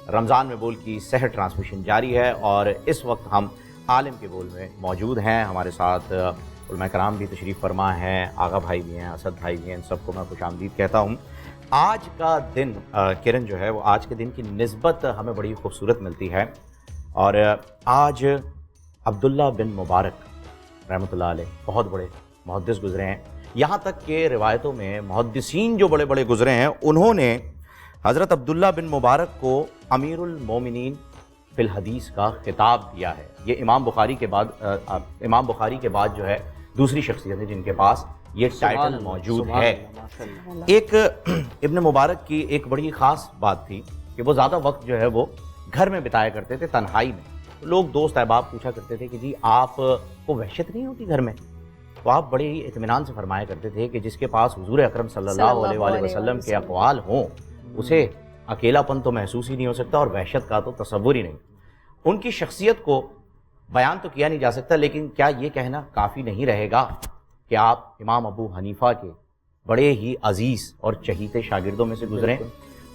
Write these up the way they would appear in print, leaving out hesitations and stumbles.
رمضان میں بول کی سحر ٹرانسمیشن جاری ہے اور اس وقت ہم عالم کے بول میں موجود ہیں. ہمارے ساتھ علماء کرام بھی تشریف فرما ہیں, آغا بھائی بھی ہیں, اسد بھائی بھی ہیں, ان سب کو میں خوش آمدید کہتا ہوں. آج کا دن کرن جو ہے وہ آج کے دن کی نسبت ہمیں بڑی خوبصورت ملتی ہے اور آج عبداللہ بن مبارک رحمۃ اللہ علیہ بہت بڑے محدث گزرے ہیں. یہاں تک کہ روایتوں میں محدثین جو بڑے بڑے گزرے ہیں انہوں نے حضرت عبداللہ بن مبارک کو امیر المومنین فی الحدیث کا خطاب دیا ہے. یہ امام بخاری کے بعد جو ہے دوسری شخصیت ہے جن کے پاس یہ ٹائٹل موجود ہے. ایک ابن مبارک کی ایک بڑی خاص بات تھی کہ وہ زیادہ وقت جو ہے وہ گھر میں بتایا کرتے تھے, تنہائی میں. لوگ دوست احباب پوچھا کرتے تھے کہ جی آپ کو وحشت نہیں ہوتی گھر میں؟ تو آپ بڑے ہی اطمینان سے فرمایا کرتے تھے کہ جس کے پاس حضور اکرم صلی اللہ علیہ وآلہ وسلم کے اقوال ہوں اسے اکیلا پن تو محسوس ہی نہیں ہو سکتا اور وحشت کا تو تصور ہی نہیں. ان کی شخصیت کو بیان تو کیا نہیں جا سکتا, لیکن کیا یہ کہنا کافی نہیں رہے گا کہ آپ امام ابو حنیفہ کے بڑے ہی عزیز اور چہیتے شاگردوں میں سے گزرے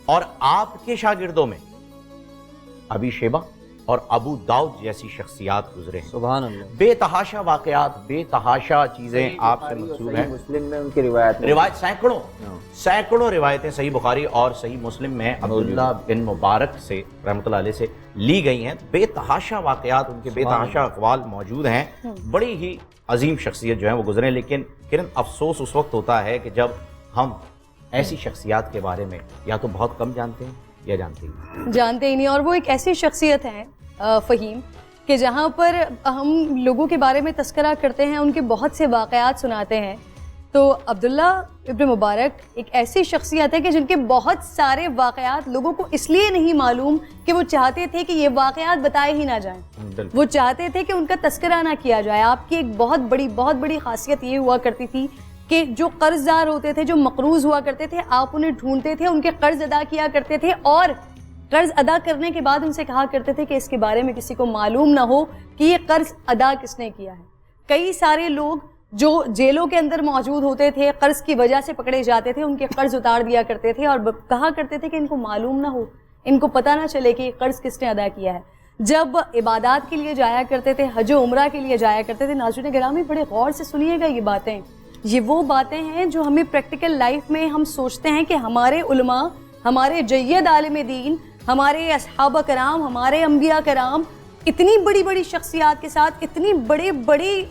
اور آپ کے شاگردوں میں ابی شیبہ اور ابو داؤد جیسی شخصیات گزرے ہیں. سبحان اللہ. بے تحاشا واقعات, بے تحاشا چیزیں آپ سے منسوب ہیں. مسلم میں ان کی روایت سینکڑوں روایتیں صحیح بخاری اور صحیح مسلم میں عبداللہ بن مبارک سے رحمۃ اللہ علیہ سے لی گئی ہیں. بے تحاشا واقعات, ان کے بے تحاشا اقوال موجود ہیں. بڑی ہی عظیم شخصیت جو ہیں وہ گزرے. لیکن کرن افسوس اس وقت ہوتا ہے کہ جب ہم ایسی شخصیات کے بارے میں یا تو بہت کم جانتے ہیں یا جانتے ہی نہیں. اور وہ ایک ایسی شخصیت ہے فہیم کہ جہاں پر ہم لوگوں کے بارے میں تذکرہ کرتے ہیں, ان کے بہت سے واقعات سناتے ہیں, تو عبداللہ ابن مبارک ایک ایسی شخصیت ہے کہ جن کے بہت سارے واقعات لوگوں کو اس لیے نہیں معلوم کہ وہ چاہتے تھے کہ یہ واقعات بتائے ہی نہ جائیں. وہ چاہتے تھے کہ ان کا تذکرہ نہ کیا جائے. آپ کی ایک بہت بڑی خاصیت یہ ہوا کرتی تھی کہ جو قرض دار ہوتے تھے, جو مقروض ہوا کرتے تھے, آپ انہیں ڈھونڈتے تھے, ان کے قرض ادا کیا کرتے تھے اور قرض ادا کرنے کے بعد ان سے کہا کرتے تھے کہ اس کے بارے میں کسی کو معلوم نہ ہو کہ یہ قرض ادا کس نے کیا ہے. کئی سارے لوگ جو جیلوں کے اندر موجود ہوتے تھے, قرض کی وجہ سے پکڑے جاتے تھے, ان کے قرض اتار دیا کرتے تھے اور کہا کرتے تھے کہ ان کو معلوم نہ ہو, ان کو پتہ نہ چلے کہ یہ قرض کس نے ادا کیا ہے. جب عبادات کے لیے جایا کرتے تھے, حج و عمرہ کے لیے جایا کرتے تھے, ناظرین گرامی بڑے غور سے سنیے گا یہ باتیں. یہ وہ باتیں ہیں جو ہمیں پریکٹیکل لائف میں ہم سوچتے ہیں کہ ہمارے علماء, ہمارے جید عالم دین, ہمارے اصحابہ کرام, ہمارے انبیاء کرام اتنی بڑی شخصیات کے ساتھ, اتنی بڑی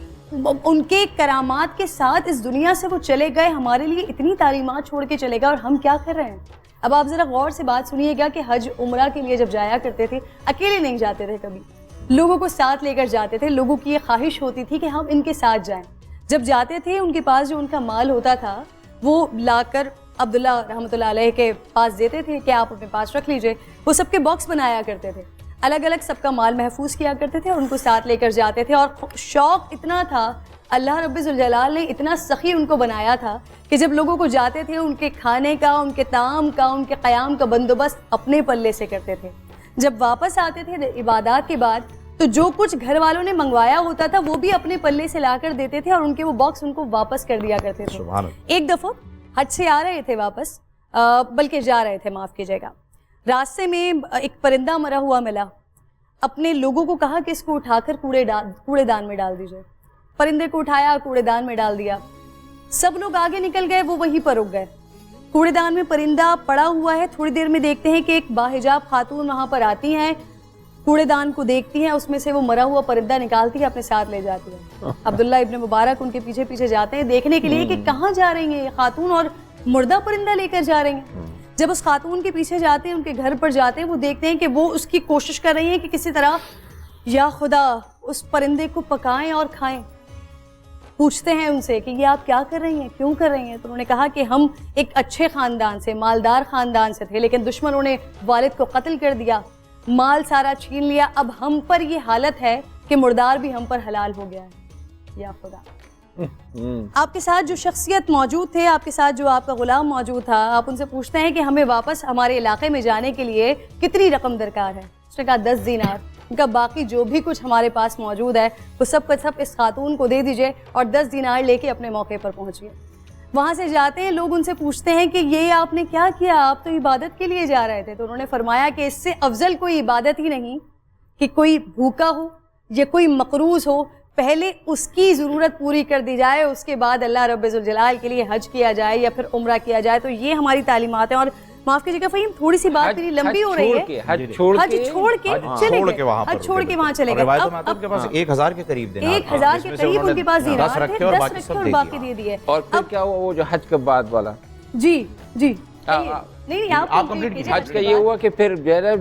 ان کے کرامات کے ساتھ اس دنیا سے وہ چلے گئے, ہمارے لیے اتنی تعلیمات چھوڑ کے چلے گئے, اور ہم کیا کر رہے ہیں. اب آپ ذرا غور سے بات سنیے گا کہ حج عمرہ کے لیے جب جایا کرتے تھے اکیلے نہیں جاتے تھے, کبھی لوگوں کو ساتھ لے کر جاتے تھے. لوگوں کی یہ خواہش ہوتی تھی کہ ہم ان کے ساتھ جائیں. جب جاتے تھے ان کے پاس جو ان کا مال ہوتا تھا وہ لا کر عبداللہ رحمۃ اللہ علیہ کے پاس دیتے تھے کہ آپ اپنے پاس رکھ لیجئے. وہ سب کے باکس بنایا کرتے تھے, الگ الگ سب کا مال محفوظ کیا کرتے تھے اور ان کو ساتھ لے کر جاتے تھے. اور شوق اتنا تھا, اللہ رب ذوالجلال نے اتنا سخی ان کو بنایا تھا کہ جب لوگوں کو جاتے تھے ان کے کھانے کا, ان کے طعام کا, ان کے قیام کا بندوبست اپنے پلے سے کرتے تھے. جب واپس آتے تھے عبادات کے بعد تو جو کچھ گھر والوں نے منگوایا ہوتا تھا وہ بھی اپنے پلے سے لا کر دیتے تھے اور ان کے وہ باکس ان کو واپس کر دیا کرتے تھے. ایک دفعہ حج سے آ رہے تھے واپس, بلکہ جا رہے تھے, معاف کیجیے گا, راستے میں ایک پرندہ مرا ہوا ملا. اپنے لوگوں کو کہا کہ اس کو اٹھا کر کوڑے دان میں ڈال دیجیے. پرندے کو اٹھایا, کوڑے دان میں ڈال دیا. سب لوگ آگے نکل گئے, وہ وہیں پر رک گئے. کوڑے دان میں پرندہ پڑا ہوا ہے. تھوڑی دیر میں دیکھتے ہیں کہ ایک باحجاب خاتون وہاں پر آتی ہیں, کوڑے دان کو دیکھتی ہیں, اس میں سے وہ مرا ہوا پرندہ نکالتی ہے, اپنے ساتھ لے جاتی ہے. عبداللہ ابن مبارک ان کے پیچھے پیچھے جاتے ہیں دیکھنے کے لیے کہ کہاں جا رہی ہیں یہ خاتون, اور مردہ پرندہ لے کر جا رہی ہیں. جب اس خاتون کے پیچھے جاتے ہیں, ان کے گھر پر جاتے ہیں, وہ دیکھتے ہیں کہ وہ اس کی کوشش کر رہی ہیں کہ کسی طرح یا خدا اس پرندے کو پکائیں اور کھائیں. پوچھتے ہیں ان سے کہ یہ آپ کیا کر رہی ہیں, کیوں کر رہی ہیں؟ تو انہوں نے کہا کہ ہم ایک اچھے خاندان سے, مالدار خاندان سے تھے, لیکن دشمنوں نے والد کو قتل کر دیا, مال سارا چھین لیا, اب ہم پر یہ حالت ہے کہ مردار بھی ہم پر حلال ہو گیا ہے. یا خدا. آپ کے ساتھ جو شخصیت موجود تھے, آپ کے ساتھ جو آپ کا غلام موجود تھا, آپ ان سے پوچھتے ہیں کہ ہمیں واپس ہمارے علاقے میں جانے کے لیے کتنی رقم درکار ہے؟ اس نے کہا 10 دینار. ان کا باقی جو بھی کچھ ہمارے پاس موجود ہے وہ سب کا سب اس خاتون کو دے دیجئے اور 10 دینار لے کے اپنے موقع پر پہنچیے. وہاں سے جاتے ہیں لوگ ان سے پوچھتے ہیں کہ یہ آپ نے کیا کیا, آپ تو عبادت کے لیے جا رہے تھے. تو انہوں نے فرمایا کہ اس سے افضل کوئی عبادت ہی نہیں کہ کوئی بھوکا ہو یا کوئی مقروض ہو, پہلے اس کی ضرورت پوری کر دی جائے, اس کے بعد اللہ رب ذوالجلال کے لیے حج کیا جائے یا پھر عمرہ کیا جائے. تو یہ ہماری تعلیمات ہیں. اور معاف کیجیے گا فہیم, تھوڑی سی بات میری لمبی ہو رہی ہے. حج چھوڑ کے وہاں چلے گئے. آپ کے پاس 1000 کے قریب دینا, 1000 کے قریب ان کے پاس دینار تھے, 10 رکھے اور باقی دے دیے. اور پھر کیا ہوا وہ جو حج کے بعد والا؟ جی نہیں آپ حج کا یہ ہوا کہ پھر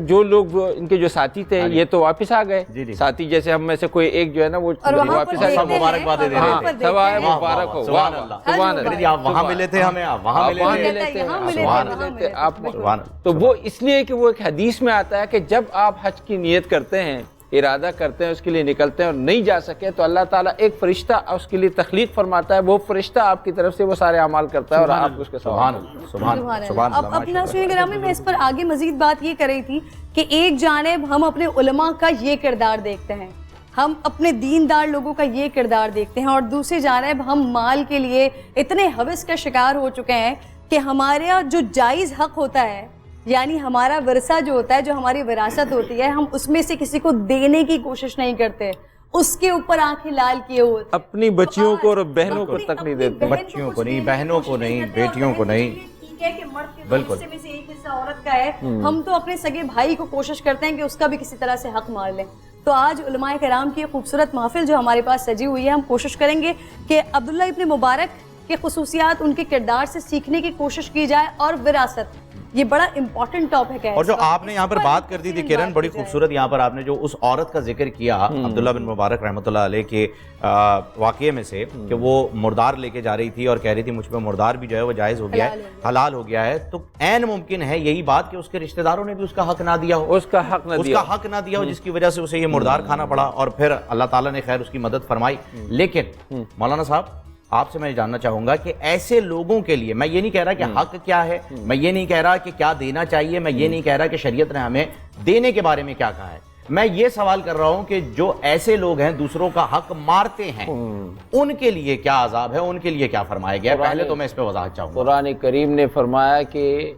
جو لوگ ان کے جو ساتھی تھے یہ تو واپس آ گئے. ساتھی جیسے ہم میں سے کوئی ایک جو ہے نا وہ واپس آ گئے. مبارکبادیں دے رہے تھے, مبارک ہو. سبحان اللہ. آپ وہاں ملے تھے ہمیں, آپ وہاں ملے تھے. تو وہ اس لیے کہ وہ ایک حدیث میں آتا ہے کہ جب آپ حج کی نیت کرتے ہیں, ارادہ کرتے ہیں, اس کے لیے نکلتے ہیں اور نہیں جا سکے تو اللہ تعالیٰ ایک فرشتہ اس کے لیے تخلیق فرماتا ہے. وہ فرشتہ آپ کی طرف سے وہ سارے اعمال کرتا ہے اور آپ اس کے سبحان. اب اپنا سنیں گرامی, میں اس پر آگے مزید بات یہ کر رہی تھی کہ ایک جانب ہم اپنے علماء کا یہ کردار دیکھتے ہیں, ہم اپنے دیندار لوگوں کا یہ کردار دیکھتے ہیں, اور دوسری جانب ہم مال کے لیے اتنے ہوس کا شکار ہو چکے ہیں کہ ہمارا جو جائز حق ہوتا ہے, یعنی ہمارا ورثہ جو ہوتا ہے, جو ہماری وراثت ہوتی ہے, ہم اس میں سے کسی کو دینے کی کوشش نہیں کرتے, اس کے اوپر آنکھیں لال کیے ہوئے, اپنی بچیوں کو اور بہنوں کو تک نہیں دیتے. بچیوں کو نہیں, بہنوں کو نہیں, بیٹیوں کو نہیں. بالکل سے ایک حصہ عورت کا ہے, ہم تو اپنے سگے بھائی کو کوشش کرتے ہیں کہ اس کا بھی کسی طرح سے حق مار لیں. تو آج علماء کرام کی خوبصورت محفل جو ہمارے پاس سجی ہوئی ہے, ہم کوشش کریں گے کہ عبداللہ ابن مبارک کے خصوصیات, ان کے کردار سے سیکھنے کی کوشش کی جائے. اور وراثت یہ بڑا امپورٹنٹ ٹاپک ہے. اور جو آپ نے یہاں پر بات کر دی تھی کرن, بڑی خوبصورت یہاں پر آپ نے جو اس عورت کا ذکر کیا عبداللہ بن مبارک رحمۃ اللہ علیہ کے واقعے میں سے, کہ وہ مردار لے کے جا رہی تھی اور کہہ رہی تھی مجھ پہ مردار بھی جو ہے وہ جائز ہو گیا ہے, حلال ہو گیا ہے. تو عین ممکن ہے یہی بات کہ اس کے رشتہ داروں نے بھی اس کا حق نہ دیا ہو, اس کا حق نہ دیا ہو, جس کی وجہ سے اسے یہ مردار کھانا پڑا, اور پھر اللہ تعالیٰ نے خیر اس کی مدد فرمائی. لیکن مولانا صاحب, آپ سے میں جاننا چاہوں گا کہ ایسے لوگوں کے لیے, میں یہ نہیں کہہ رہا کہ حق کیا ہے, میں یہ نہیں کہہ رہا کہ کیا دینا چاہیے, میں یہ نہیں کہہ رہا کہ شریعت نے ہمیں دینے کے بارے میں کیا کہا ہے, میں یہ سوال کر رہا ہوں کہ جو ایسے لوگ ہیں دوسروں کا حق مارتے ہیں, ان کے لیے کیا عذاب ہے, ان کے لیے کیا فرمایا گیا ہے؟ پہلے تو میں اس پہ وضاحت چاہوں گا. قرآن کریم نے فرمایا کہ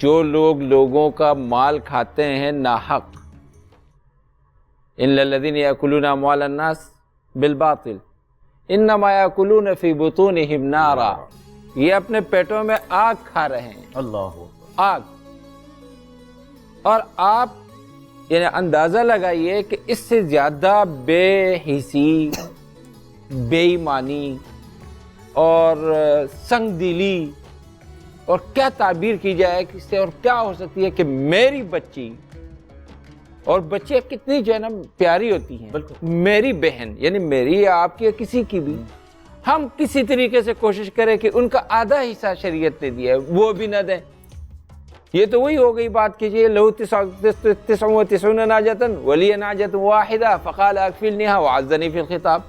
جو لوگ لوگوں کا مال کھاتے ہیں ناحق, ان الذین یاکلون اموال الناس بالباطل انما یاکلون فی بطونہم نارا, یہ اپنے پیٹوں میں آگ کھا رہے ہیں. اللہ آگ. اور آپ یعنی اندازہ لگائیے کہ اس سے زیادہ بے حسی, بے ایمانی اور سنگ دلی اور کیا تعبیر کی جائے کس سے, اور کیا ہو سکتی ہے کہ میری بچی, اور بچے کتنی جو ہے نا پیاری ہوتی ہیں, میری بہن یعنی میری یا آپ کی یا کسی کی بھی, ہم کسی طریقے سے کوشش کریں کہ ان کا آدھا حصہ شریعت نے دیا ہے وہ بھی نہ دیں. یہ تو وہی ہو گئی بات کیجیے, لہو 99 ناجتن ولی ناجت واحدہ فقال اکفلنیہا وعزنی فی الخطاب,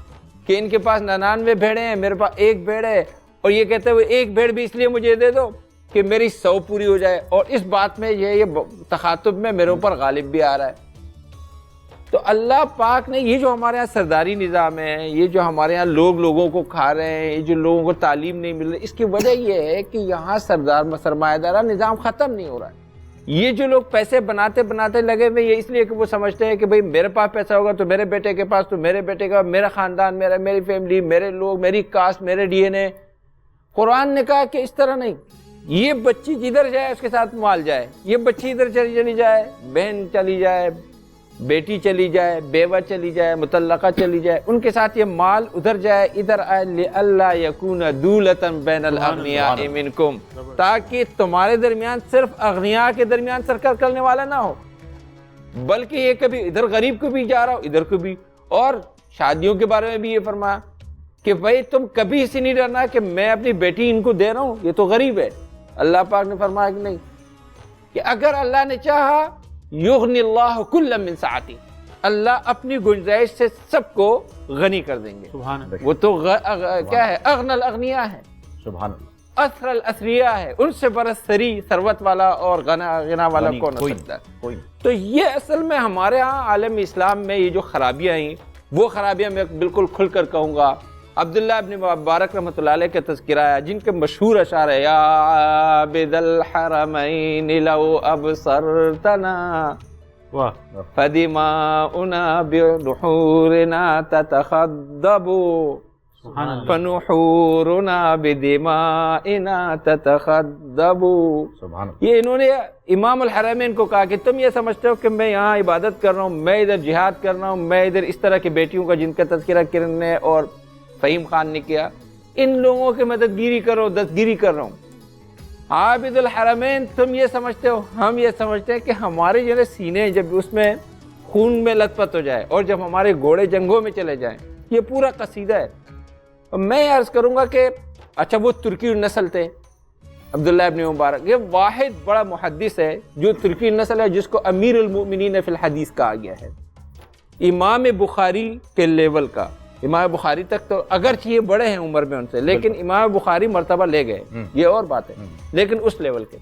کہ ان کے پاس 99 بھیڑیں ہیں, میرے پاس ایک بھیڑ ہے, اور یہ کہتے ہیں وہ ایک بھیڑ بھی اس لیے مجھے دے دو کہ میری 100 پوری ہو جائے, اور اس بات میں یہ تخاطب میں میرے اوپر غالب بھی آ رہا ہے. تو اللہ پاک نے یہ جو ہمارے ہاں سرداری نظام ہے, یہ جو ہمارے ہاں لوگ لوگوں کو کھا رہے ہیں, یہ جو لوگوں کو تعلیم نہیں مل رہی, اس کی وجہ یہ ہے کہ یہاں سرمایہ دارہ نظام ختم نہیں ہو رہا ہے. یہ جو لوگ پیسے بناتے لگے ہوئے, یہ اس لیے کہ وہ سمجھتے ہیں کہ بھئی میرے پاس پیسہ ہوگا تو میرے بیٹے کے پاس, تو میرے بیٹے کا, میرا خاندان, میری فیملی, میرے لوگ, میری کاسٹ, میرے ڈی این اے. قرآن نے کہا کہ اس طرح نہیں, یہ بچی جدھر جائے اس کے ساتھ مال جائے, یہ بچی ادھر چلی جائے, بہن چلی جائے, بیٹی چلی جائے, بیوہ چلی جائے, مطلقہ چلی جائے, ان کے ساتھ یہ مال ادھر جائے ادھر آئے, لِأَلَّا يَكُونَ دُولَةً بَيْنَ الْأَغْنِيَاءِ مِنْكُمْ, تاکہ تمہارے درمیان صرف اغنیاء کے درمیان سرکت کرنے والا نہ ہو, بلکہ یہ کبھی ادھر غریب کو بھی جا رہا ہو ادھر کو بھی. اور شادیوں کے بارے میں بھی یہ فرمایا کہ بھائی تم کبھی اسے نہیں ڈرنا کہ میں اپنی بیٹی ان کو دے رہا ہوں, یہ تو غریب ہے. اللہ پاک نے فرمایا کہ نہیں, کہ اگر اللہ نے چاہا یغنی اللہ کل من سعتی, اللہ اپنی گنجائش سے سب کو غنی کر دیں گے. سبحان اللہ. وہ تو کیا ہے, اغنى الاغنیاء ہے, سبحان اللہ, اثر الاثریاء ہے, ان سے برس سری ثروت والا اور غنا والا کون ہو سکتا ہے. تو یہ اصل میں ہمارے ہاں عالم اسلام میں یہ جو خرابیاں ہیں, وہ خرابیاں میں بالکل کھل کر کہوں گا عبداللہ ابن مبارک رحمۃ اللہ علیہ کا تذکرہ ہے، جن کے مشہور اشعار ہے یا عابد الحرمین لو ابصرتنا فدماؤنا بنحورنا تتخضب فنحورنا بدمائنا تتخضب. یہ انہوں نے امام الحرمین کو کہا کہ تم یہ سمجھتے ہو کہ میں یہاں عبادت کر رہا ہوں، میں ادھر جہاد کر رہا ہوں، میں ادھر اس طرح کی بیٹیوں کا جن کا تذکرہ کرن نے اور فہیم خان نے کیا، ان لوگوں کی مددگیری کرو، دستگیری کر رہا ہوں. عابد الحرمین تم یہ سمجھتے ہو، ہم یہ سمجھتے ہیں کہ ہمارے جو سینے جب اس میں خون میں لت پت ہو جائے اور جب ہمارے گھوڑے جنگوں میں چلے جائیں، یہ پورا قصیدہ ہے. میں عرض کروں گا کہ اچھا وہ ترکی نسل تھے عبداللہ ابن مبارک، یہ واحد بڑا محدث ہے جو ترکی نسل ہے جس کو امیر المؤمنین فی الحدیث کہا گیا ہے، امام بخاری کے لیول کا. امام بخاری تک تو اگرچہ یہ بڑے ہیں عمر میں ان سے، لیکن امام بخاری مرتبہ لے گئے، یہ اور بات ہے، لیکن اس لیول کے.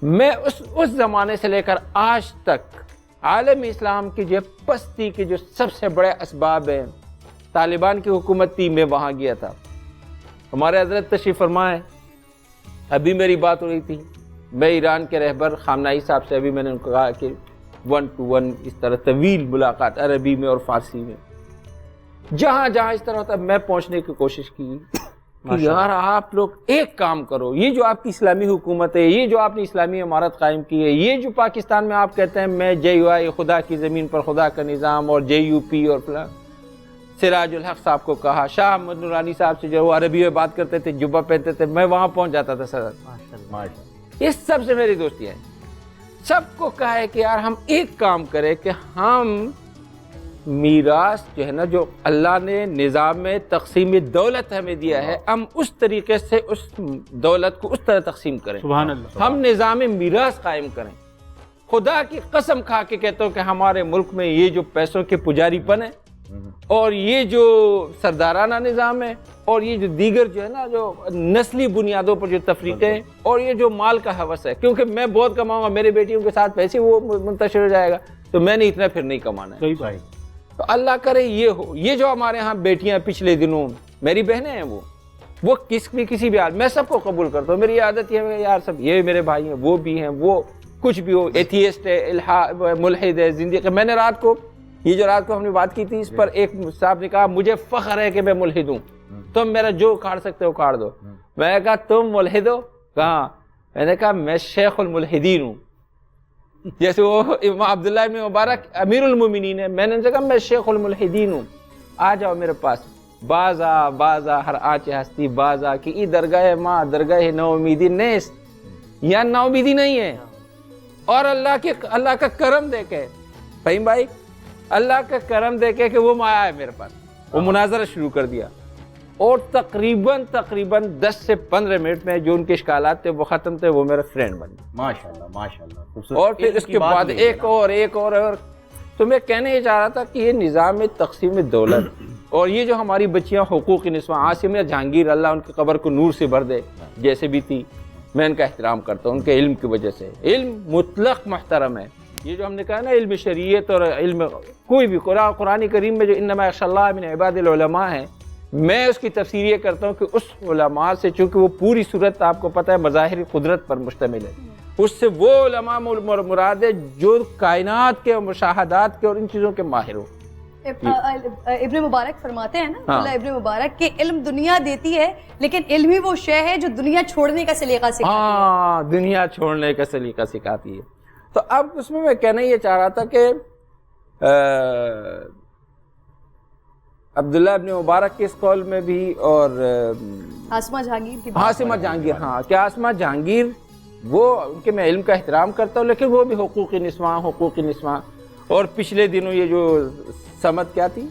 میں اس زمانے سے لے کر آج تک عالم اسلام کی جو پستی کے جو سب سے بڑے اسباب ہیں، طالبان کی حکومت تھی، میں وہاں گیا تھا، ہمارے حضرت تشریف فرما ہے. ابھی میری بات ہو رہی تھی، میں ایران کے رہبر خامنائی صاحب سے ابھی میں نے ان کو کہا کہ 1 to 1 اس طرح طویل ملاقات عربی میں اور فارسی میں، جہاں جہاں اس طرح ہوتا ہے میں پہنچنے کی کوشش کی کہ یار آپ لوگ ایک کام کرو، یہ جو آپ کی اسلامی حکومت ہے، یہ جو آپ نے اسلامی عمارت قائم کی ہے، یہ جو پاکستان میں آپ کہتے ہیں میں JUI خدا کی زمین پر خدا کا نظام اور JUP اور فلاں، سراج الحق صاحب کو کہا، شاہ احمد نورانی صاحب سے جو وہ عربی میں بات کرتے تھے، جبہ پہنتے تھے، میں وہاں پہنچ جاتا تھا سر. یہ سب سے میری دوستی ہے. سب کو کہا ہے کہ یار ہم ایک کام کریں کہ ہم میراث جو ہے نا جو اللہ نے نظام تقسیم دولت ہمیں دیا ہے، ہم اس طریقے سے اس دولت کو اس طرح تقسیم کریں. سبحان اللہ. ہم نظام میراث قائم کریں. خدا کی قسم کھا کے کہتا ہوں کہ ہمارے ملک میں یہ جو پیسوں کے پجاری پن ہے اور یہ جو سردارانہ نظام ہے اور یہ جو دیگر جو ہے نا جو نسلی بنیادوں پر جو تفریقیں ہیں اور یہ جو مال کا ہوس ہے، کیونکہ میں بہت کماؤں گا، میرے بیٹیوں کے ساتھ پیسے وہ منتشر ہو جائے گا، تو میں نے اتنا پھر نہیں کمانا ہے. تو اللہ کرے یہ ہو. یہ جو ہمارے ہاں بیٹیاں پچھلے دنوں میری بہنیں ہیں وہ کسی بھی حال میں سب کو قبول کرتا ہوں. میری عادت یہ ہے یار سب یہ میرے بھائی ہیں، وہ بھی ہیں، وہ کچھ بھی ہو، ایتھیسٹ ہے، ملحد ہے، زندیق ہے. میں نے رات کو ہم نے بات کی تھی اس پر ایک صاحب نے کہا مجھے فخر ہے کہ میں ملحد ہوں، تم میرا جو اکھاڑ سکتے ہو اکھاڑ دو. میں نے کہا تم ملحد ہو؟ کہاں؟ میں نے کہا میں شیخ الملحدین ہوں. جیسے وہ امام عبداللہ ابن مبارک امیر المومنین ہے، میں نے کہا میں شیخ الملحدین ہوں، آ جاؤ میرے پاس. بازا ہر آنچ ہستی بازا کہ ای درگاہ ماں درگاہ نو امیدی نیست، یہاں نو امیدی نہیں ہے. اور اللہ کا کرم دیکھے فہیم بھائی، اللہ کا کرم دیکھے کہ وہ آیا ہے میرے پاس، وہ مناظرہ شروع کر دیا اور تقریباً 10 سے 15 منٹ میں جو ان کے اشکالات تھے وہ ختم تھے، وہ میرا فرینڈ بن گیا. ماشاءاللہ. اور پھر اس کے بعد ایک اور تو میں کہنے یہ چاہ رہا تھا کہ یہ نظام تقسیم دولت اور یہ جو ہماری بچیاں حقوق نسواں، عاصمہ جہانگیر اللہ ان کی قبر کو نور سے بھر دے، جیسے بھی تھی، میں ان کا احترام کرتا ہوں ان کے علم کی وجہ سے. علم مطلق محترم ہے. یہ جو ہم نے کہا نا علم شریعت اور علم کوئی بھی قرآن کریم میں جو انما یخشی اللہ من عباد العلماء ہے، میں اس کی تفسیر یہ کرتا ہوں کہ اس علماء سے، چونکہ وہ پوری صورت آپ کو پتہ ہے مظاہر قدرت پر مشتمل ہے، اس سے وہ علماء مراد ہے جو کائنات کے مشاہدات کے اور ان چیزوں کے ماہر ہو. ابن مبارک فرماتے ہیں نا اللہ ابن مبارک کہ علم دنیا دیتی ہے لیکن علم ہی وہ شے ہے جو دنیا چھوڑنے کا سلیقہ سکھاتی ہے. ہاں، دنیا چھوڑنے کا سلیقہ سکھاتی ہے. تو اب اس میں کہنا یہ چاہ رہا تھا کہ عبداللہ ابن مبارک کے اس قول میں بھی اور عاصمہ جہانگیر کی عاصمہ جہانگیر، ہاں کہ عاصمہ جہانگیر وہ ان کے میں علم کا احترام کرتا ہوں، لیکن وہ بھی حقوق نسواں. اور پچھلے دنوں یہ جو سمت کیا تھی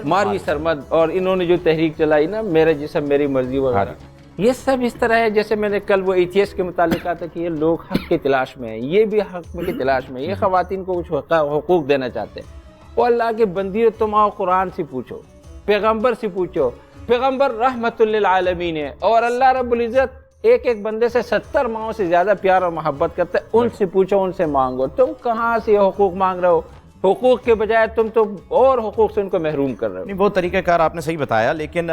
ماروی سرمد، اور انہوں نے جو تحریک چلائی نا میرا جسم میری مرضی وغیرہ، یہ سب اس طرح ہے جیسے میں نے کل وہ ایتھیسٹ کے متعلق کہا تھا کہ یہ لوگ حق کی تلاش میں ہیں، یہ بھی حق کی تلاش میں ہیں، یہ خواتین کو کچھ حقوق دینا چاہتے ہیں. وہ اللہ کے بندی، تم آؤ قرآن سے پوچھو، پیغمبر سے پوچھو، پیغمبر رحمت للعالمین ہے، اور اللہ رب العزت ایک بندے سے 70 ماہوں سے زیادہ پیار اور محبت کرتا ہے. ان سے پوچھو، ان سے مانگو. تم کہاں سے یہ حقوق مانگ رہے ہو؟ حقوق کے بجائے تم تو اور حقوق سے ان کو محروم کر رہے ہو. نہیں وہ طریقہ کار آپ نے صحیح بتایا، لیکن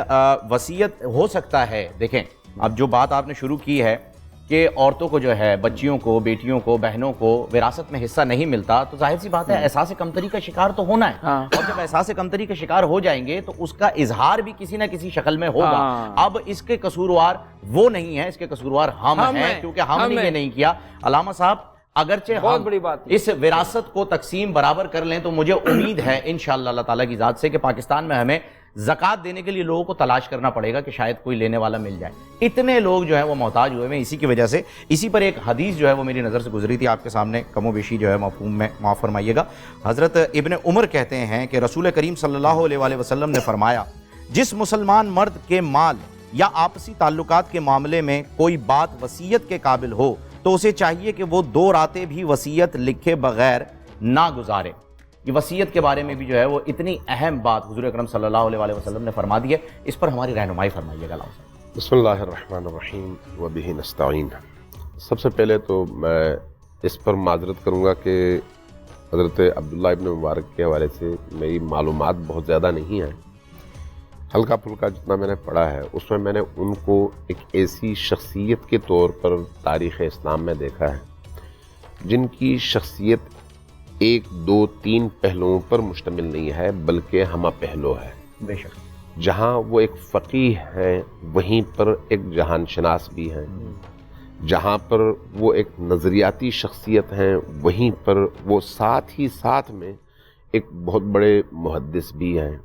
وصیت ہو سکتا ہے. دیکھیں اب جو بات آپ نے شروع کی ہے کہ عورتوں کو جو ہے، بچیوں کو، بیٹیوں کو، بہنوں کو وراثت میں حصہ نہیں ملتا، تو ظاہر سی بات ہے احساس کمتری کا شکار تو ہونا ہے. اور جب احساس کمتری کا شکار ہو جائیں گے تو اس کا اظہار بھی کسی نہ کسی شکل میں ہوگا. اب اس کے قصوروار وہ نہیں ہے، اس کے قصوروار ہم ہیں، کیونکہ ہم نے یہ نہیں کیا. علامہ صاحب اگرچہ بہت بڑی بات اس وراثت کو تقسیم برابر کر لیں تو مجھے امید ہے انشاءاللہ اللہ تعالیٰ کی ذات سے کہ پاکستان میں ہمیں زکوٰۃ دینے کے لیے لوگوں کو تلاش کرنا پڑے گا کہ شاید کوئی لینے والا مل جائے. اتنے لوگ جو ہیں وہ محتاج ہوئے ہیں اسی کی وجہ سے. اسی پر ایک حدیث جو ہے وہ میری نظر سے گزری تھی، آپ کے سامنے کم و بیشی جو ہے مفہوم میں معاف فرمائیے گا. حضرت ابن عمر کہتے ہیں کہ رسول کریم صلی اللہ علیہ وآلہ وسلم نے فرمایا، جس مسلمان مرد کے مال یا آپسی تعلقات کے معاملے میں کوئی بات وصیت کے قابل ہو تو اسے چاہیے کہ وہ 2 راتیں بھی وصیت لکھے بغیر نہ گزارے. یہ وصیت کے بارے میں بھی جو ہے وہ اتنی اہم بات حضور اکرم صلی اللہ علیہ وآلہ وسلم نے فرما دی ہے، اس پر ہماری رہنمائی فرمائیے گا. بسم اللہ الرحمن الرحیم وبہ نستعین. سب سے پہلے تو میں اس پر معذرت کروں گا کہ حضرت عبداللہ ابن مبارک کے حوالے سے میری معلومات بہت زیادہ نہیں ہیں. ہلکا پھلکا جتنا میں نے پڑھا ہے اس میں میں نے ان کو ایک ایسی شخصیت کے طور پر تاریخ اسلام میں دیکھا ہے جن کی شخصیت 1 2 3 پہلوؤں پر مشتمل نہیں ہے بلکہ ہمہ پہلو ہے. بے شک جہاں وہ ایک فقیہ ہیں وہیں پر ایک جہان شناس بھی ہیں. جہاں پر وہ ایک نظریاتی شخصیت ہیں وہیں پر وہ ساتھ ہی ساتھ میں ایک بہت بڑے محدث بھی ہیں.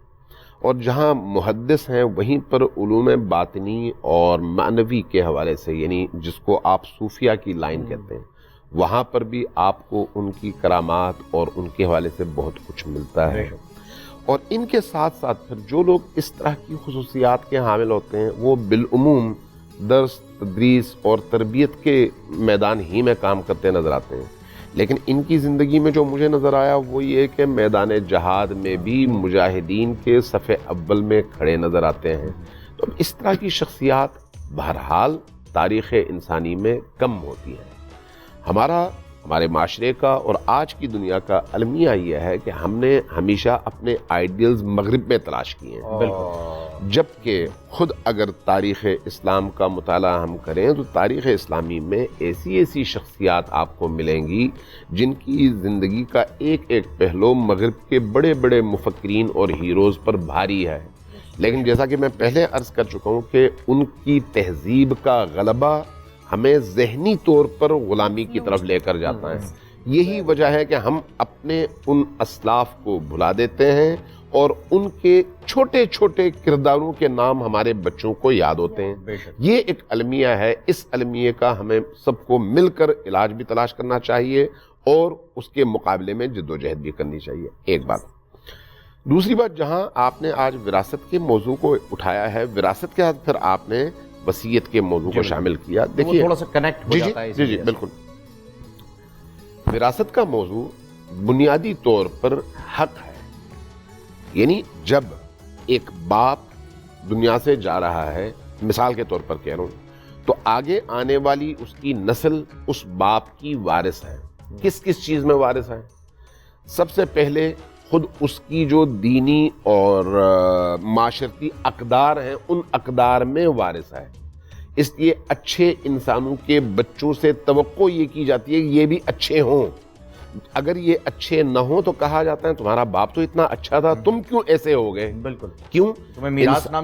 اور جہاں محدث ہیں وہیں پر علوم باطنی اور معنوی کے حوالے سے، یعنی جس کو آپ صوفیہ کی لائن کہتے ہیں، وہاں پر بھی آپ کو ان کی کرامات اور ان کے حوالے سے بہت کچھ ملتا ہے. اور ان کے ساتھ ساتھ پھر جو لوگ اس طرح کی خصوصیات کے حامل ہوتے ہیں وہ بالعموم درس، تدریس اور تربیت کے میدان ہی میں کام کرتے نظر آتے ہیں. لیکن ان کی زندگی میں جو مجھے نظر آیا وہ یہ کہ میدان جہاد میں بھی مجاہدین کے صف اول میں کھڑے نظر آتے ہیں. تو اس طرح کی شخصیات بہرحال تاریخ انسانی میں کم ہوتی ہیں. ہمارے معاشرے کا اور آج کی دنیا کا المیہ یہ ہے کہ ہم نے ہمیشہ اپنے آئیڈیلز مغرب میں تلاش کیے ہیں. بالکل. جبکہ خود اگر تاریخ اسلام کا مطالعہ ہم کریں تو تاریخ اسلامی میں ایسی شخصیات آپ کو ملیں گی جن کی زندگی کا ایک پہلو مغرب کے بڑے بڑے مفکرین اور ہیروز پر بھاری ہے. لیکن جیسا کہ میں پہلے عرض کر چکا ہوں کہ ان کی تہذیب کا غلبہ ہمیں ذہنی طور پر غلامی کی طرف لے کر جاتا ہے. یہی وجہ ہے کہ ہم اپنے ان اسلاف کو بھلا دیتے ہیں اور ان کے چھوٹے چھوٹے کرداروں کے نام ہمارے بچوں کو یاد ہوتے ہیں. یہ ایک المیہ ہے. اس المیہ کا ہمیں سب کو مل کر علاج بھی تلاش کرنا چاہیے اور اس کے مقابلے میں جد و جہد بھی کرنی چاہیے. ایک بات. دوسری بات، جہاں آپ نے آج وراثت کے موضوع کو اٹھایا ہے، وراثت کے ساتھ پھر آپ نے وصیت کے موضوع کو شامل کیا. دیکھیے تھوڑا سا کنیکٹ ہو جاتا ہے. جی بالکل. وراثت کا موضوع بنیادی طور پر حق ہے. یعنی جب ایک باپ دنیا سے جا رہا ہے، مثال کے طور پر کہہ رہا ہوں، تو آگے آنے والی اس کی نسل اس باپ کی وارث ہے. کس چیز میں وارث ہے؟ سب سے پہلے خود اس کی جو دینی اور معاشرتی اقدار ہیں ان اقدار میں وارث ہے. اس لیے اچھے انسانوں کے بچوں سے توقع یہ کی جاتی ہے کہ یہ بھی اچھے ہوں. اگر یہ اچھے نہ ہوں تو کہا جاتا ہے تمہارا باپ تو اتنا اچھا تھا، تم کیوں ایسے ہو گئے؟ بالکل. کیوں؟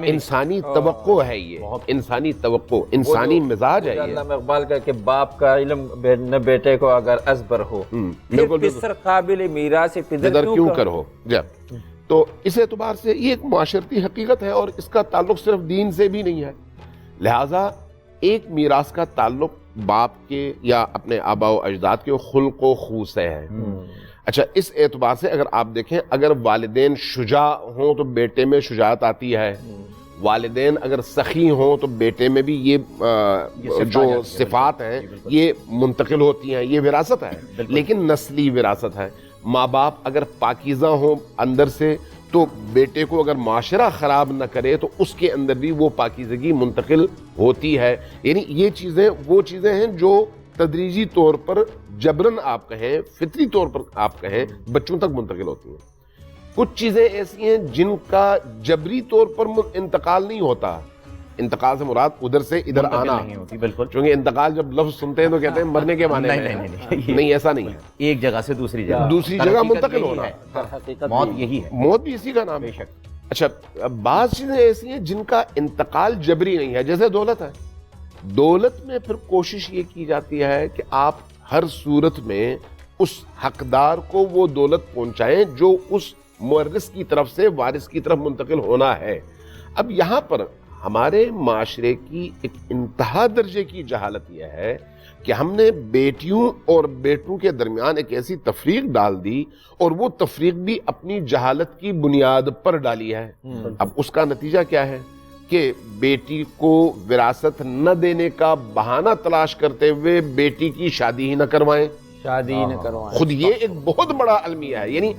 انسانی توقع ہے، یہ انسانی توقع، انسانی مزاج ہے. علامہ اقبال کا کہ باپ کا علم نہ بیٹے کو اگر ازبر ہو، پسر قابل میراث پدر کیوں کرو. جب تو اس اعتبار سے یہ ایک معاشرتی حقیقت ہے اور اس کا تعلق صرف دین سے بھی نہیں ہے. لہٰذا ایک میراث کا تعلق باپ کے یا اپنے آباء و اجداد کے خلق و خو سے ہے. اچھا، اس اعتبار سے اگر آپ دیکھیں، اگر والدین شجاع ہوں تو بیٹے میں شجاعت آتی ہے. والدین اگر سخی ہوں تو بیٹے میں بھی یہ جو صفات ہیں یہ منتقل ہوتی ہیں. یہ وراثت ہے، لیکن نسلی وراثت ہے. ماں باپ اگر پاکیزہ ہوں اندر سے تو بیٹے کو اگر معاشرہ خراب نہ کرے تو اس کے اندر بھی وہ پاکیزگی منتقل ہوتی ہے. یعنی یہ چیزیں وہ چیزیں ہیں جو تدریجی طور پر جبرن آپ کہیں، فطری طور پر آپ کہیں، بچوں تک منتقل ہوتی ہیں۔ کچھ چیزیں ایسی ہیں جن کا جبری طور پر انتقال نہیں ہوتا، انتقال سے مراد ادھر سے ادھر آنا نہیں ہوتی، بالکل، چونکہ انتقال جب لفظ سنتے ہیں تو کہتے ہیں مرنے کے معنی میں، نہیں ایسا نہیں ہے، ایک جگہ سے دوسری جگہ، دوسری جگہ منتقل ہونا، موت یہی ہے، موت بھی اسی کا نام ہے۔ اچھا، بعض چیزیں ایسی ہیں جن کا انتقال جبری نہیں ہے، جیسے دولت ہے۔ دولت میں پھر کوشش یہ کی جاتی ہے کہ آپ ہر صورت میں اس حقدار کو وہ دولت پہنچائیں جو اس مورث کی طرف سے وارث کی طرف منتقل ہونا ہے۔ اب یہاں پر ہمارے معاشرے کی ایک انتہا درجے کی جہالت یہ ہے کہ ہم نے بیٹیوں اور بیٹوں کے درمیان ایک ایسی تفریق ڈال دی، اور وہ تفریق بھی اپنی جہالت کی بنیاد پر ڈالی ہے۔ اب اس کا نتیجہ کیا ہے کہ بیٹی کو وراثت نہ دینے کا بہانہ تلاش کرتے ہوئے بیٹی کی شادی ہی نہ کروائیں، شادی نہ کروائیں۔ خود یہ ایک بہت بڑا المیہ ہے، یعنی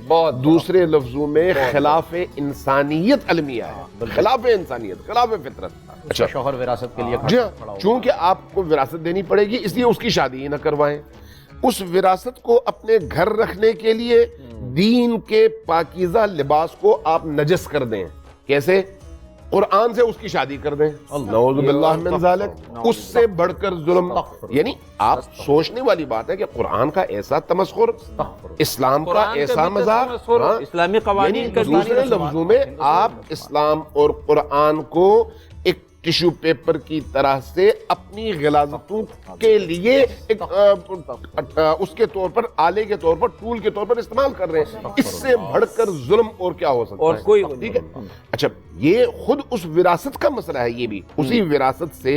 دوسرے لفظوں میں خلاف انسانیت المیہ ہے، خلاف انسانیت، خلاف فطرت۔ اچھا، شوہر وراثت کے لیے جی ہاں، چونکہ آپ کو وراثت دینی پڑے گی اس لیے اس کی شادی ہی نہ کروائیں۔ اس وراثت کو اپنے گھر رکھنے کے لیے دین کے پاکیزہ لباس کو آپ نجس کر دیں، کیسے؟ قرآن سے اس کی شادی کر دیں، نعوذ باللہ من ذالک، اس سے بڑھ کر ظلم۔ یعنی آپ سوچنے والی بات ہے کہ قرآن کا ایسا تمسخر، اسلام کا ایسا مذاق، اسلامی قوانین کا، دوسرے لفظوں میں آپ اسلام اور قرآن کو ایک ٹیشو پیپر کی طرح سے اپنی غلاظتوں کے لیے ایک اس کے طور پر، آلے کے طور پر، ٹول کے طور پر استعمال کر رہے ہیں۔ اس سے بڑھ کر ظلم اور کیا ہو سکتا ہے؟ اور کوئی، ٹھیک ہے۔ اچھا، یہ خود اس وراثت کا مسئلہ ہے، یہ بھی اسی وراثت سے،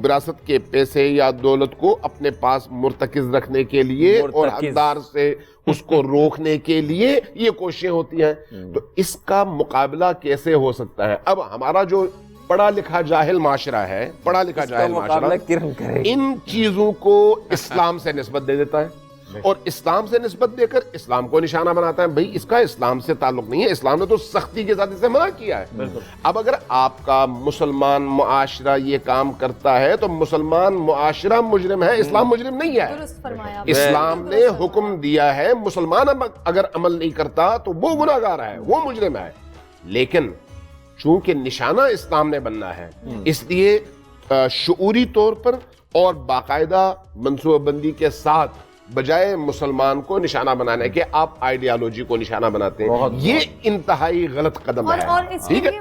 وراثت کے پیسے یا دولت کو اپنے پاس مرتکز رکھنے کے لیے اور حقدار سے اس کو روکنے کے لیے یہ کوششیں ہوتی ہیں۔ تو اس کا مقابلہ کیسے ہو سکتا ہے؟ اب ہمارا جو پڑھا لکھا جاہل معاشرہ ہے، پڑھا لکھا جاہل معاشرہ ان چیزوں کو اسلام سے نسبت دے دیتا ہے، اور اسلام سے نسبت دے کر اسلام کو نشانہ بناتا ہے۔ بھئی اس کا اسلام سے تعلق نہیں ہے، اسلام نے تو سختی کے ساتھ اسے منع کیا ہے۔ اب اگر آپ کا مسلمان معاشرہ یہ کام کرتا ہے تو مسلمان معاشرہ مجرم ہے، اسلام مجرم نہیں ہے۔ درست فرمایا۔ اسلام نے حکم دیا ہے مسلمان اگر عمل نہیں کرتا تو وہ گناہگار ہے، وہ مجرم ہے، لیکن چونکہ نشانہ اسلام نے بننا ہے، اس لیے شعوری طور پر اور باقاعدہ منصوبہ بندی کے ساتھ بجائے مسلمان کو نشانہ بنانے کے آپ آئیڈیالوجی کو نشانہ بناتے ہیں، یہ انتہائی غلط قدم ہے۔ اور اس کے لیے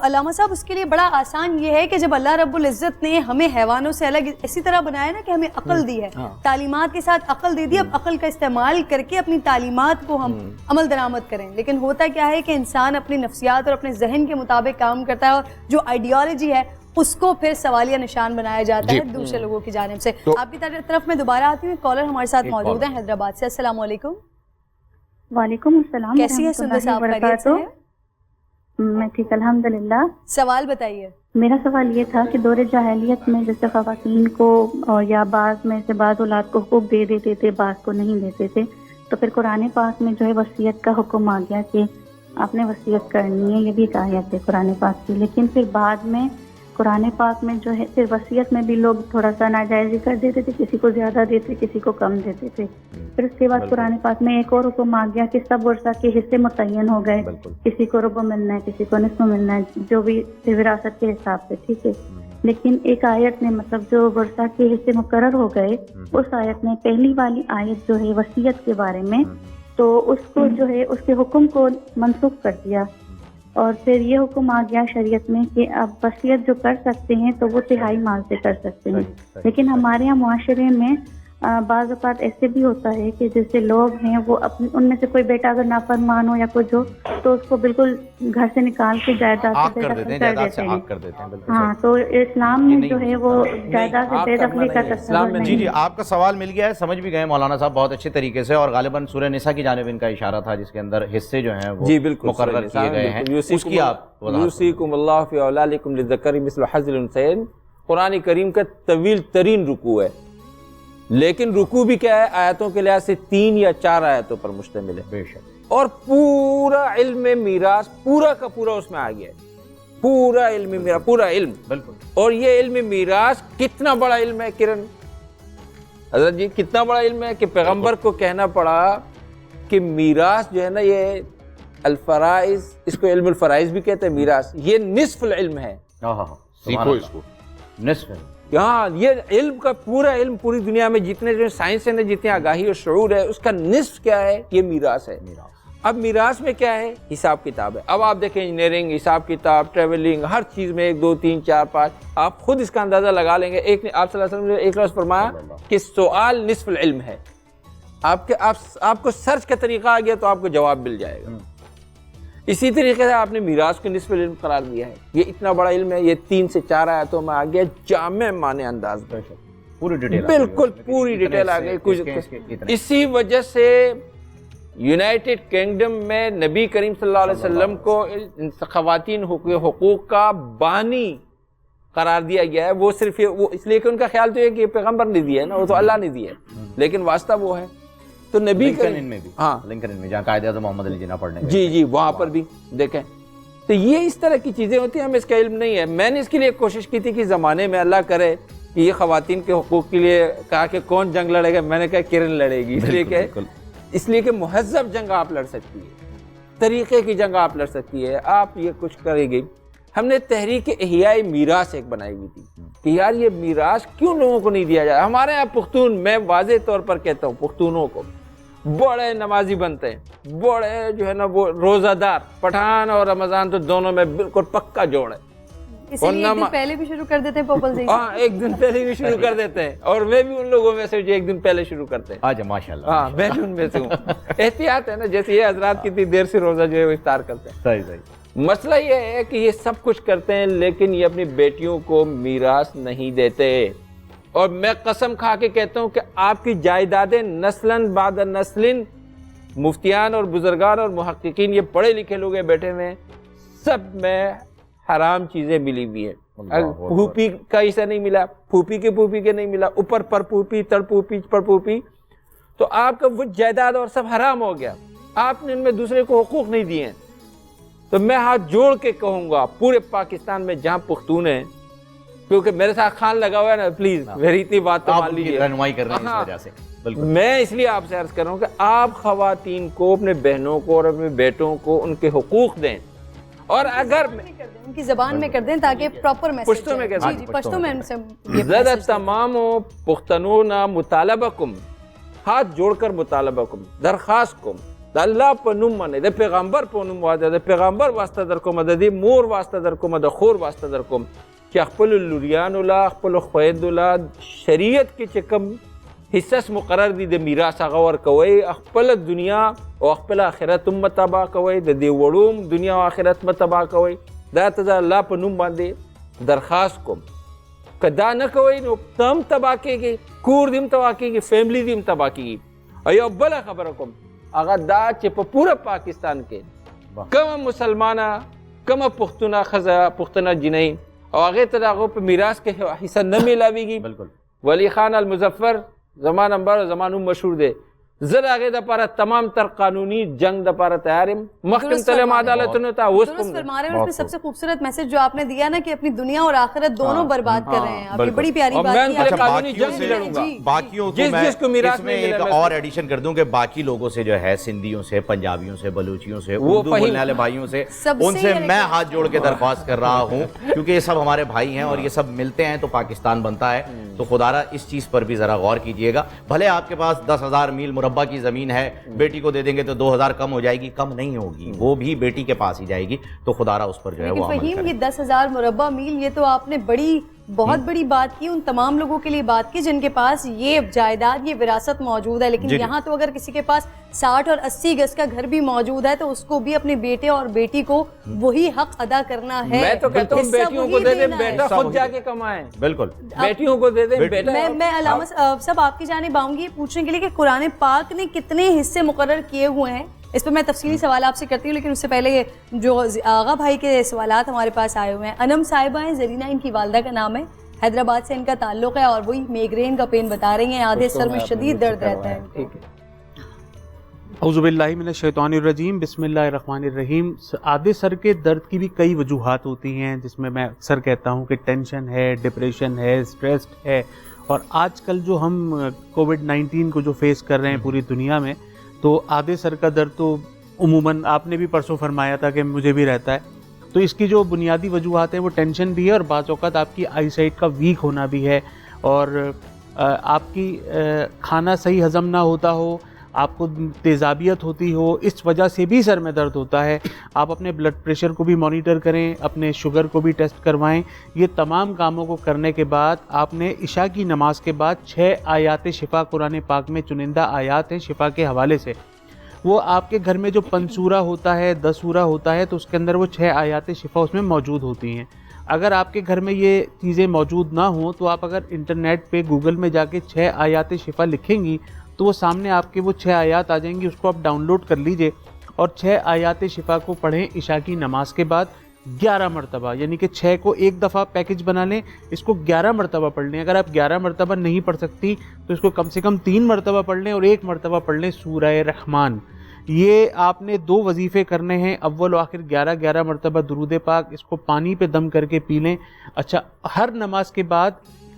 علامہ صاحب، اس کے لیے بڑا آسان یہ ہے کہ جب اللہ رب العزت نے ہمیں حیوانوں سے الگ اسی طرح بنایا نا کہ ہمیں عقل دی ہے، تعلیمات کے ساتھ عقل دے دی، اب عقل کا استعمال کر کے اپنی تعلیمات کو ہم عمل درآمد کریں۔ لیکن ہوتا کیا ہے کہ انسان اپنی نفسیات اور اپنے ذہن کے مطابق کام کرتا ہے، اور جو آئیڈیالوجی ہے اس کو پھر سوالیہ نشان بنایا جاتا ہے دوسرے لوگوں کی جانب سے۔ آپ کی طرف میں دوبارہ آتی ہوں، کالر ہمارے ساتھ موجود ہیں حیدرآباد سے۔ السلام علیکم۔ وعلیکم السلام، کیسی ہیں سندس صاحب؟ خیریت سے ہیں؟ میں ٹھیک الحمدللہ۔ سوال بتائیے۔ میرا سوال یہ تھا کہ دور جاہلیت میں جیسے خواتین کو یا بعض میں سے بعض اولاد کو حقوق دے دیتے تھے، بعض کو نہیں دیتے تھے، تو پھر قرآن پاک میں جو ہے وصیت کا حکم آ گیا کہ آپ نے وصیت کرنی ہے، یہ بھی ایک آیت ہے قرآن پاک کی۔ لیکن پھر بعد میں قرآن پاک میں جو ہے پھر وصیت میں بھی لوگ تھوڑا سا ناجائز کر دیتے تھے، کسی کو زیادہ دیتے، کسی کو کم دیتے تھے۔ پھر اس کے بعد قرآن پاک میں ایک اور حکم آ گیا کہ سب ورثہ کے حصے متعین ہو گئے، کسی کو ربع ملنا ہے، کسی کو نصف ملنا ہے، جو بھی وراثت کے حساب سے، ٹھیک ہے۔ لیکن ایک آیت نے مطلب جو ورثہ کے حصے مقرر ہو گئے، اس آیت نے پہلی والی آیت جو ہے وصیت کے بارے میں، تو اس کو جو ہے اس کے حکم کو منسوخ کر دیا، اور پھر یہ حکم آ گیا شریعت میں کہ اب وصیت جو کر سکتے ہیں تو وہ تہائی مال سے کر سکتے ہیں۔ لیکن ہمارے یہاں معاشرے میں بعض اوقات ایسے بھی ہوتا ہے کہ جیسے لوگ ہیں وہ ان میں سے کوئی بیٹا اگر نافرمان ہو یا کچھ ہو تو اس کو بالکل گھر سے نکال کے جائیداد سے بے دخل کر دیتے ہیں۔ ہاں، تو اسلام میں جو ہے وہ جائیداد سے بے دخلی کا تصور نہیں۔ جی، آپ کا سوال مل گیا ہے، سمجھ بھی گئے مولانا صاحب بہت اچھے طریقے سے، اور غالباً سورہ نساء کی جانب ان کا اشارہ تھا جس کے اندر حصے جو ہیں وہ مقرر کیے گئے ہیں، اس کی آپ یوصیکم اللہ فی اولادکم للذکر مثل حظ الانثیین قرآن کریم کا طویل ترین رکوع ہے، لیکن رکوع بھی کیا ہے؟ آیتوں کے لحاظ سے 3 یا 4 آیتوں پر مشتمل ہے، بے شک، اور پورا علم میراث پورا کا پورا اس میں آ گیا ہے، پورا علم میراث، پورا علم، بالکل۔ اور یہ علم میراث کتنا بڑا علم ہے کرن؟ حضرت جی کتنا بڑا علم ہے کہ پیغمبر کو کہنا پڑا کہ میراث جو ہے نا یہ الفرائض، اس کو علم الفرائض بھی کہتے ہیں، میراث یہ نصف العلم ہے. سیکھو اس کو. نصف یہاں یہ علم کا پورا علم پوری دنیا میں جتنے جو سائنس ہے، جتنی آگاہی اور شعور ہے، اس کا نصف کیا ہے؟ یہ میراث ہے. اب میراث میں کیا ہے؟ حساب کتاب ہے. اب آپ دیکھیں انجینئرنگ، حساب کتاب، ٹریولنگ، ہر چیز میں 1 2 3 4 5 آپ خود اس کا اندازہ لگا لیں گے. ایک نے آپ صلی اللہ علیہ وسلم نے ایک لفظ فرمایا کہ سوال نصف العلم ہے. آپ کو سرچ کا طریقہ آ گیا تو آپ کو جواب مل جائے گا. اسی طریقے سے آپ نے میراث کو نصف علم قرار دیا ہے. یہ اتنا بڑا علم ہے، یہ 3 سے 4 آیتوں میں آ گیا جامع معنی انداز میں، پوری ڈیٹیل، بالکل پوری ڈیٹیل آ گئی. اسی وجہ سے یونائٹڈ کنگڈم میں نبی کریم صلی اللہ علیہ وسلم کو خواتین حقوق کا بانی قرار دیا گیا ہے. وہ صرف وہ اس لیے کہ ان کا خیال تو یہ کہ پیغمبر نے دیا ہے نا، وہ تو اللہ نے دیا ہے، لیکن واسطہ وہ ہے. تو نبی لنکن میں بھی، ہاں لنکن میں جہاں قائد اعظم محمد علی جناح پڑھنے گئے، جی وہاں پر بھی دیکھیں. تو یہ اس طرح کی چیزیں ہوتی ہیں، ہمیں اس کا علم نہیں ہے. میں نے اس کے لیے کوشش کی تھی کہ زمانے میں اللہ کرے کہ یہ خواتین کے حقوق کے لیے کہا کہ کون جنگ لڑے گا، میں نے کہا کرن لڑے گی. اس لیے کہ مہذب جنگ آپ لڑ سکتی ہے، طریقے کی جنگ آپ لڑ سکتی ہے، آپ یہ کچھ کرے گی. ہم نے تحریک احیاء میراث ایک بنائی ہوئی تھی کہ یار یہ میراث کیوں لوگوں کو نہیں دیا جائے. ہمارے یہاں پختون، میں واضح طور پر کہتا ہوں، پختونوں کو بڑے نمازی بنتے ہیں، بڑے جو ہے نا وہ روزہ دار. پٹھان اور رمضان تو دونوں میں بالکل پکا جوڑ ہے. اسی لیے ایک دن پہلے بھی شروع کر دیتے ہیں پوپل جی. ہاں 1 دن پہلے بھی شروع کر دیتے ہیں، اور میں بھی ان لوگوں میں سے جو 1 دن پہلے شروع کرتے ہیں. آج ماشاءاللہ. ہاں میں بھی ان میں سے ہوں. احتیاط ہے نا، جیسے یہ حضرات کتنی دیر سے روزہ جو ہے وہ افطار کرتے ہیں. صحیح. مسئلہ یہ ہے کہ یہ سب کچھ کرتے ہیں لیکن یہ اپنی بیٹیوں کو میراث نہیں دیتے. اور میں قسم کھا کے کہتا ہوں کہ آپ کی جائیدادیں نسلاً بعد نسلن، مفتیان اور بزرگان اور محققین، یہ پڑھے لکھے لوگ ہیں بیٹھے ہوئے ہیں، سب میں حرام چیزیں ملی ہوئی ہیں. پھوپھی کا حصہ نہیں ملا، پھوپھی کے نہیں ملا، اوپر پر پھوپھی، تڑ پھوپھی، پر پھوپھی، تو آپ کا وہ جائیداد اور سب حرام ہو گیا. آپ نے ان میں دوسرے کو حقوق نہیں دیے ہیں. تو میں ہاتھ جوڑ کے کہوں گا پورے پاکستان میں جہاں پختون ہیں، کیونکہ میرے ساتھ خان لگا ہوا ہے نا، پلیز میری اتنی بات تو مان لیجیے، رہنمائی کر رہے ہیں اس وجہ سے. میں اس لیے آپ سے عرض کر رہا ہوں کہ آپ خواتین کو، اپنے بہنوں کو اور اپنے بیٹوں کو ان کے حقوق دیں، اور اگر ان کی زبان میں کر دیں تاکہ پراپر میسج پشتو میں کر دیں. جی پشتو میں ان سے زدہ تمام پختنون مطالبکم، ہاتھ جوڑ کر مطالبکم، درخواست کم، دا اللہ پر نم مانے، دا پیغمبر پر نم وعدہ، دا پیغمبر واسطہ در کو مددی، مور واسطہ در کو مدد، خور واسطہ در کو، کہ اخپل اللوریان اللہ، اخپل خوید اللہ، شریعت کی چکم حصص مقرر دی د میراث غور کوي، خپل دنیا او خپل آخرت هم تبا کوي، د دې وړوم دنیا او آخرت متبا کوي. دا ته الله په نوم باندې درخواست کوم، که دا نه کوي نو تم تبا کېږي، کور دې هم تبا کېږي، فیملی دې هم تبا کېږي. او یو بله خبره کوم، هغه دا چې په پوره پاکستان کې کومه مسلمانه، کومه پښتونه ښځه، پښتنه جنۍ او هغې ته د هغو په میراث کې حصه نه میلاویږي. ولی خان المظفر زمان نمبر زمانو مشہور دے، زر آگے دا پارا تمام تر قانونی جنگ دا پارا تیاریم، محکم تلیم عدالت نے تا وہ درست فرما رہے ہیں. اور اس میں سب سے خوبصورت میسج جو آپ نے دیا نا کہ اپنی دنیا اور آخرت دونوں برباد کر رہے ہیں، آپ یہ بڑی پیاری بات کی. اچھا قانونی جنگ سے لڑوں گا. باقیوں کو میں اس میں ایک اور ایڈیشن کر دوں کہ باقی لوگوں سے جو ہے، سندھیوں سے، پنجابیوں سے، بلوچیوں سے، اردو بولنے والے بھائیوں سے، ان سے میں ہاتھ جوڑ کے درخواست کر رہا ہوں، کیونکہ یہ سب ہمارے بھائی ہیں اور یہ سب ملتے ہیں تو پاکستان بنتا ہے. تو خدا را اس چیز پر بھی ذرا غور کیجئے گا. بھلے آپ کے پاس 10,000 میل مربع کی زمین ہے، بیٹی کو دے دیں گے تو 2,000 کم ہو جائے گی، کم نہیں ہوگی، وہ بھی بیٹی کے پاس ہی جائے گی. تو خدا را اس پر جو ہے وہ عمل کریں. فہیم، یہ 10,000 مربع میل، یہ تو آپ نے بہت بڑی بات کی، ان تمام لوگوں کے لیے بات کی جن کے پاس یہ جائیداد، یہ وراثت موجود ہے. لیکن یہاں تو اگر کسی کے پاس 60 اور 80 گز کا گھر بھی موجود ہے تو اس کو بھی اپنے بیٹے اور بیٹی کو وہی حق ادا کرنا ہے. میں تو کہتا ہوں بیٹیوں کو دے دیں، بیٹا خود جا کے کمائیں. بالکل بیٹیوں کو دے دیں بیٹا. میں علامہ صاحب آپ کی جانب آؤں گی پوچھنے کے لیے کہ قرآن پاک نے کتنے حصے مقرر کیے ہوئے ہیں. اس پہ میں تفصیلی سوال آپ سے کرتی ہوں، لیکن اس سے پہلے جو آغا بھائی کے سوالات ہمارے پاس آئے ہوئے ہیں. انم صاحبہ ہیں، زرینہ ان کی والدہ کا نام ہے، حیدرآباد سے ان کا تعلق ہے، اور وہی میگرین کا پین بتا رہی ہیں، آدھے سر میں شدید درد رہتا ہے. اعوذ باللہ من الشیطان الرجیم، بسم اللہ الرحمن الرحیم. آدھے سر کے درد کی بھی کئی وجوہات ہوتی ہیں، جس میں اکثر کہتا ہوں کہ ٹینشن ہے، ڈپریشن ہے، اسٹریسڈ ہے، اور آج کل جو ہم کووڈ-19 کو جو فیس کر رہے ہیں پوری دنیا میں، تو آدھے سر کا درد تو عموماً آپ نے بھی پرسوں فرمایا تھا کہ مجھے بھی رہتا ہے، تو اس کی جو بنیادی وجوہات ہیں وہ ٹینشن بھی ہے، اور بعض اوقات آپ کی آئی سائٹ کا ویک ہونا بھی ہے، اور آپ کی کھانا صحیح ہضم نہ ہوتا ہو، آپ کو تیزابیت ہوتی ہو، اس وجہ سے بھی سر میں درد ہوتا ہے۔ آپ اپنے بلڈ پریشر کو بھی مانیٹر کریں، اپنے شوگر کو بھی ٹیسٹ کروائیں۔ یہ تمام کاموں کو کرنے کے بعد آپ نے عشاء کی نماز کے بعد 6 آیات شفا، قرآن پاک میں چنندہ آیات ہیں شفا کے حوالے سے، وہ آپ کے گھر میں جو 5 سورہ ہوتا ہے، 10 سورہ ہوتا ہے، تو اس کے اندر وہ 6 آیات شفا اس میں موجود ہوتی ہیں۔ اگر آپ کے گھر میں یہ چیزیں موجود نہ ہوں تو آپ اگر انٹرنیٹ پہ گوگل میں جا کے 6 آیات شفا لکھیں گی تو وہ سامنے آپ کے وہ 6 آیات آ جائیں گی، اس کو آپ ڈاؤن لوڈ کر لیجئے اور 6 آیات شفا کو پڑھیں عشاء کی نماز کے بعد 11 مرتبہ، یعنی کہ 6 کو ایک دفعہ پیکج بنا لیں، اس کو 11 مرتبہ پڑھ لیں۔ اگر آپ 11 مرتبہ نہیں پڑھ سکتی تو اس کو کم سے کم 3 مرتبہ پڑھ لیں، اور 1 مرتبہ پڑھ لیں سورہ رحمان۔ یہ آپ نے 2 وظیفے کرنے ہیں، اول و آخر 11 مرتبہ درود پاک، اس کو پانی پہ دم کر کے پی لیں۔ اچھا، ہر نماز کے بعد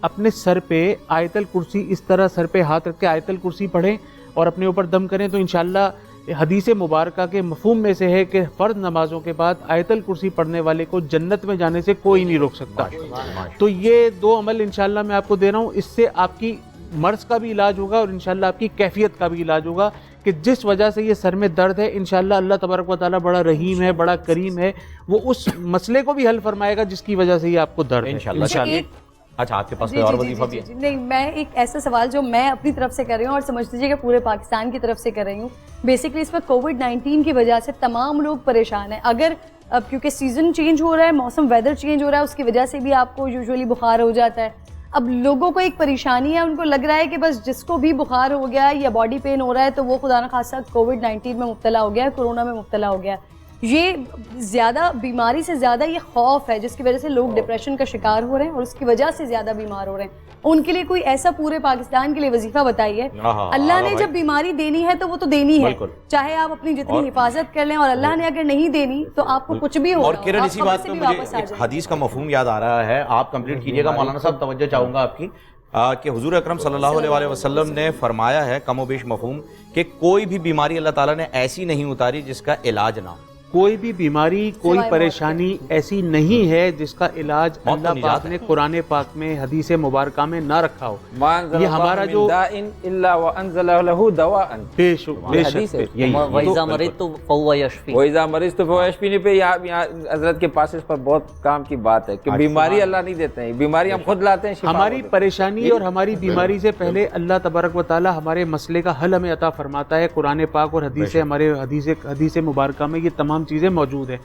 اپنے سر پہ آیت الکرسی، اس طرح سر پہ ہاتھ رکھ کے آیت الکرسی پڑھیں اور اپنے اوپر دم کریں، تو انشاءاللہ حدیث مبارکہ کے مفہوم میں سے ہے کہ فرض نمازوں کے بعد آیت الکرسی پڑھنے والے کو جنت میں جانے سے کوئی نہیں روک سکتا۔ تو یہ 2 عمل انشاءاللہ میں آپ کو دے رہا ہوں، اس سے آپ کی مرض کا بھی علاج ہوگا اور انشاءاللہ آپ کی کیفیت کا بھی علاج ہوگا، کہ جس وجہ سے یہ سر میں درد ہے انشاءاللہ اللہ تبارک و تعالیٰ بڑا رحیم ہے، بڑا کریم ہے، وہ اس مسئلے کو بھی حل فرمائے گا جس کی وجہ سے یہ آپ کو درد ہے انشاءاللہ۔ اچھا، آپ کے پاس کوئی اور وظیفہ بھی ہے؟ نہیں، میں ایک ایسا سوال جو میں اپنی طرف سے کر رہی ہوں اور سمجھ لیجیے کہ پورے پاکستان کی طرف سے کر رہی ہوں۔ بیسکلی اس وقت کووڈ-19 کی وجہ سے تمام لوگ پریشان ہیں۔ اگر اب کیونکہ سیزن چینج ہو رہا ہے، موسم ویدر چینج ہو رہا ہے، اس کی وجہ سے بھی آپ کو یوزولی بخار ہو جاتا ہے۔ اب لوگوں کو ایک پریشانی ہے، ان کو لگ رہا ہے کہ بس جس کو بھی بخار ہو گیا یا باڈی پین ہو رہا ہے تو وہ خدا نخواستہ کووڈ-19 میں مبتلا ہو گیا ہے، کورونا میں مبتلا ہو گیا ہے۔ یہ زیادہ بیماری سے زیادہ یہ خوف ہے جس کی وجہ سے لوگ ڈپریشن کا شکار ہو رہے ہیں اور اس کی وجہ سے زیادہ بیمار ہو رہے ہیں۔ ان کے لیے کوئی ایسا پورے پاکستان کے لیے وظیفہ بتائیے۔ اللہ نے جب بیماری دینی ہے تو وہ تو دینی ہے، چاہے آپ اپنی جتنی حفاظت کر لیں، اور اللہ نے اگر نہیں دینی تو آپ کو کچھ بھی ہو۔ اور کرن، اسی بات پہ مجھے ایک حدیث کا مفہوم یاد آ رہا ہے، آپ کمپلیٹ کیجئے گا مولانا صاحب، توجہ چاہوں گا آپ کی، کہ حضور اکرم صلی اللہ علیہ وآلہ وسلم نے فرمایا ہے کم و بیش مفہوم کہ کوئی بھی بیماری اللہ تعالیٰ نے ایسی نہیں اتاری جس کا علاج نہ ہو۔ کوئی بھی بیماری، کوئی پریشانی ایسی نہیں ہے جس کا علاج اللہ پاک نے قرآن پاک میں، حدیث مبارکہ میں نہ رکھا ہو۔ یہ ہمارا جو بے شک وَإِذَا مَرِضْتُ فَهُوَ يَشْفِينِ، وَإِذَا مَرِضْتُ فَهُوَ يَشْفِينِ پہ یہاں حضرت کے پاس اس پر بہت کام کی بات ہے کہ بیماری اللہ نہیں دیتے ہیں، بیماری ہم خود لاتے ہیں۔ ہماری پریشانی اور ہماری بیماری سے پہلے اللہ تبارک و تعالی ہمارے مسئلے کا حل ہمیں عطا فرماتا ہے۔ قرآن پاک اور حدیث، ہمارے حدیث مبارکہ میں یہ تمام چیزیں موجود ہیں۔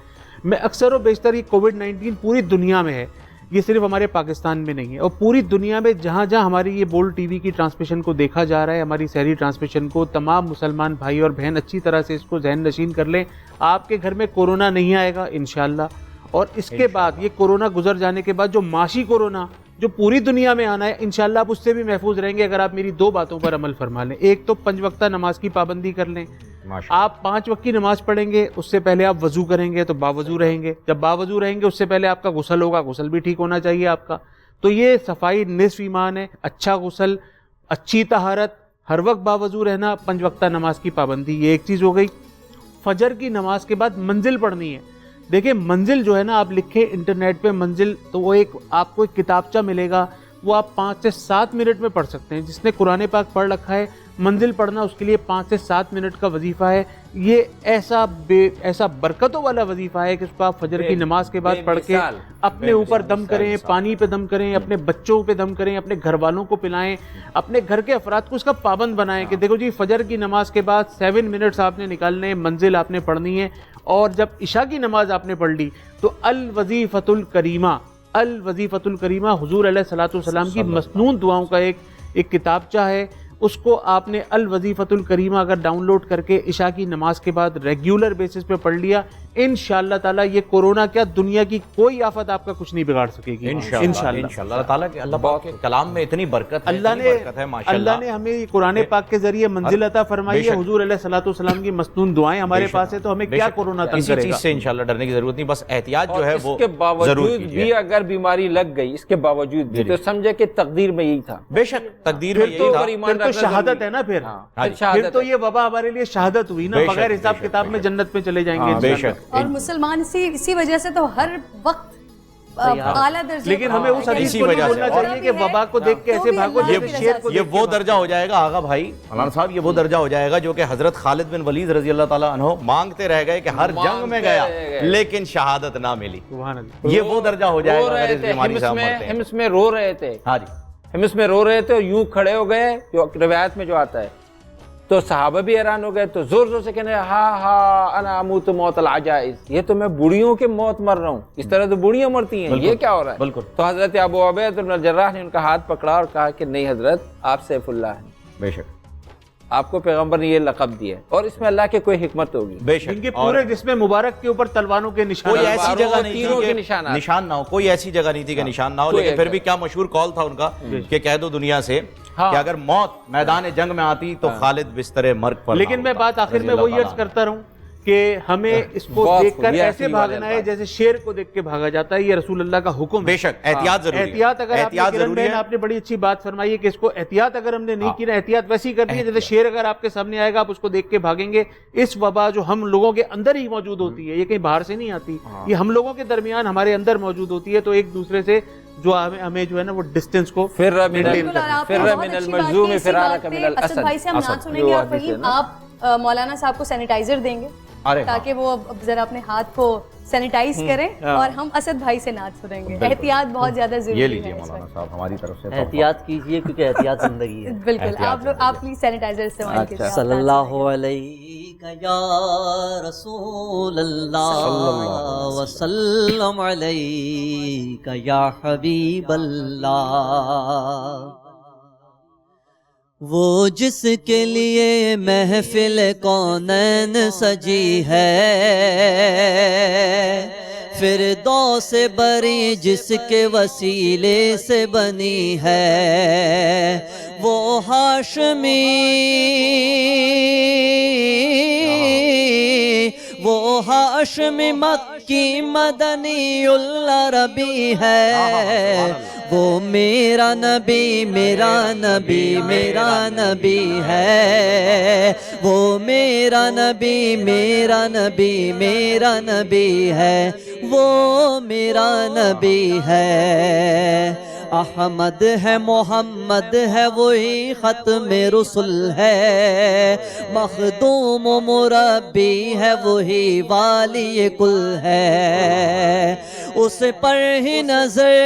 میں اکثر و بیشتر یہ کووڈ-19 پوری دنیا میں ہے، یہ صرف ہمارے پاکستان میں نہیں ہے، اور پوری دنیا میں جہاں جہاں ہماری یہ بولڈ ٹی وی کی ٹرانسمیشن کو دیکھا جا رہا ہے، ہماری سحری ٹرانسمیشن کو، تمام مسلمان بھائی اور بہن اچھی طرح سے اس کو ذہن نشین کر لیں، آپ کے گھر میں کورونا نہیں آئے گا انشاءاللہ۔ اور اس کے بعد یہ کورونا گزر جانے کے بعد جو معاشی کورونا جو پوری دنیا میں آنا ہے انشاءاللہ آپ اس سے بھی محفوظ رہیں گے اگر آپ میری 2 باتوں پر عمل فرما لیں۔ ایک تو 5 وقتہ نماز کی پابندی کر لیں، آپ 5 وقت کی نماز پڑھیں گے، اس سے پہلے آپ وضو کریں گے تو باوضو رہیں گے، جب باوضو رہیں گے اس سے پہلے آپ کا غسل ہوگا، غسل بھی ٹھیک ہونا چاہیے آپ کا۔ تو یہ صفائی نصف ایمان ہے، اچھا غسل، اچھی طہارت، ہر وقت باوضو رہنا، 5 وقتہ نماز کی پابندی، یہ ایک چیز ہو گئی۔ فجر کی نماز کے بعد منزل پڑھنی ہے۔ دیکھیں منزل جو ہے نا، آپ لکھیں انٹرنیٹ پہ منزل، تو وہ ایک آپ کو ایک کتابچہ ملے گا، وہ آپ 5 سے 7 منٹ میں پڑھ سکتے ہیں۔ جس نے قرآن پاک پڑھ رکھا ہے، منزل پڑھنا اس کے لیے 5 سے 7 منٹ کا وظیفہ ہے۔ یہ ایسا برکتوں والا وظیفہ ہے کہ اس کو آپ فجر کی نماز کے بعد پڑھ کے اپنے اوپر دم کریں، پانی پہ دم کریں، اپنے بچوں پہ دم کریں، اپنے گھر والوں کو پلائیں، اپنے گھر کے افراد کو اس کا پابند بنائیں کہ دیکھو جی فجر کی نماز کے بعد 7 منٹس آپ نے نکالنے، منزل آپ نے پڑھنی ہے۔ اور جب عشاء کی نماز آپ نے پڑھ لی تو الوظیفۃ الکریمہ، الوظیفۃ الکریمہ حضور علیہ الصلوۃ والسلام کی مسنون دعاؤں کا ایک کتابچہ ہے، اس کو آپ نے الوظیفۃ الکریمہ اگر ڈاؤن لوڈ کر کے عشاء کی نماز کے بعد ریگولر بیسس پہ پڑھ لیا، انشاءاللہ تعالیٰ یہ کورونا کیا دنیا کی کوئی آفت آپ کا کچھ نہیں بگاڑ سکے گی انشاءاللہ۔ اللہ تعالیٰ کے اللہ پاک کے کلام میں اتنی برکت ہے، اللہ نے ہمیں قرآن پاک کے ذریعے منزل عطا فرمائی ہے، حضور علیہ الصلوۃ والسلام کی مسنون دعائیں ہمارے پاس ہے، تو ہمیں کیا کورونا تنگ کرے گا؟ کسی چیز سے انشاءاللہ ڈرنے کی ضرورت نہیں، بس احتیاط جو ہے وہ اس کے باوجود ضرور بھی اگر بیماری لگ گئی، اس کے باوجود بھی تو سمجھے کہ تقدیر میں یہی تھا، بے شک تقدیر میں یہی تھا، پھر تو شہادت ہے نا، پھر تو یہ وبا ہمارے لیے شہادت ہوئی نا، بغیر حساب کتاب میں جنت میں چلے جائیں گے بے شک۔ اور مسلمان اسی وجہ سے تو ہر وقت اعلیٰ درجے، لیکن ہمیں اس حدیث کو نہیں بولنا چاہیے کہ وبا کو دیکھ کے ایسے بھاگو جیسے شیر کو۔ یہ وہ درجہ ہو جائے گا آغا بھائی مولانا صاحب، یہ وہ درجہ ہو جائے گا جو کہ حضرت خالد بن ولید رضی اللہ تعالیٰ عنہ مانگتے رہ گئے کہ ہر جنگ میں گیا لیکن شہادت نہ ملی، یہ وہ درجہ ہو جائے گا اگر اس بیماری سے ہم مرتے ہیں۔ ہمس میں رو رہے تھے، ہاں جی، ہمس میں رو رہے تھے اور یوں کھڑے ہو گئے، جو روایت میں جو آتا ہے، تو صحابہ بھی حیران ہو گئے، تو زور زور سے کہنے ہاں انا اموت موت العجائز، یہ تو میں بوڑھیوں کے موت مر رہا ہوں، اس طرح تو بوڑھیاں مرتی ہیں، یہ کیا ہو رہا ہے؟ بالکل۔ تو حضرت ابو عبیدہ بن الجراح نے ان کا ہاتھ پکڑا اور کہا کہ نہیں حضرت، آپ سیف اللہ ہیں، بے شک آپ کو پیغمبر نے یہ لقب دیا ہے، اور اس میں اللہ کی کوئی حکمت ہوگی، بے شک۔ ان کے پورے جسم مبارک کے اوپر تلواروں کے نشان، کوئی ایسی جگہ نہیں تیروں تھی کے کہ نشانات، نشان نہ ہو، کوئی ایسی جگہ نہیں تھی کہ نشان نہ ہو، لیکن پھر بھی کیا مشہور قول تھا ان کا کہ کہہ دو دنیا سے کہ اگر موت میدان جنگ میں آتی تو خالد بستر مرگ پر۔ لیکن میں بات آخر میں وہی عرض کرتا رہوں کہ ہمیں اس کو دیکھ کر ایسے بھاگنا ہے جیسے شیر کو دیکھ کے بھاگا جاتا ہے، یہ رسول اللہ کا حکم ہے۔ بے شک احتیاط ضروری ہے، احتیاط اگر آپ نے بڑی اچھی بات فرمائی ہے کہ اس کو احتیاط اگر ہم نے نہیں کی نا، احتیاط ویسی کرنی ہے جیسے شیر اگر آپ کے سامنے آئے گا آپ اس کو دیکھ کے بھاگیں گے۔ اس وبا جو ہم لوگوں کے اندر ہی موجود ہوتی ہے، یہ کہیں باہر سے نہیں آتی، یہ ہم لوگوں کے درمیان ہمارے اندر موجود ہوتی ہے، تو ایک دوسرے سے جو ہمیں جو ہے نا وہ ڈسٹینس کو فر من الملزوم فرارک من الاسد۔ اسد بھائی سے ہم نعت سنیں گے، اور فہیم آپ مولانا صاحب کو سینیٹائزر دیں گے تاکہ وہ ذرا اپنے ہاتھ کو سینیٹائز کریں، اور ہم اسد بھائی سے نعت سنیں گے۔ احتیاط بہت زیادہ ضروری ہے، یہ لیجیے مولانا صاحب ہماری طرف سے احتیاط کیجئے کیونکہ احتیاط زندگی ہے۔ بالکل، آپ پلیز سینیٹائزر استعمال کیجیے۔ صلی اللہ علیہ یا رسول اللہ وسلم علیہ یا حبیب اللہ، وہ جس کے لیے محفل کونین سجی ہے، فردوس بری جس کے وسیلے سے بنی ہے، وہ ہاشمی، وہ ہاشمی مکی مدنی العربی ہے، وہ میرا نبی میرا نبی میرا نبی ہے، وہ میرا نبی میرا نبی میرا نبی ہے، وہ میرا نبی ہے۔ احمد ہے محمد ہے وہی ختم رسل ہے، مخدوم و مربی ہے وہی والی کل ہے، اس پر ہی نظر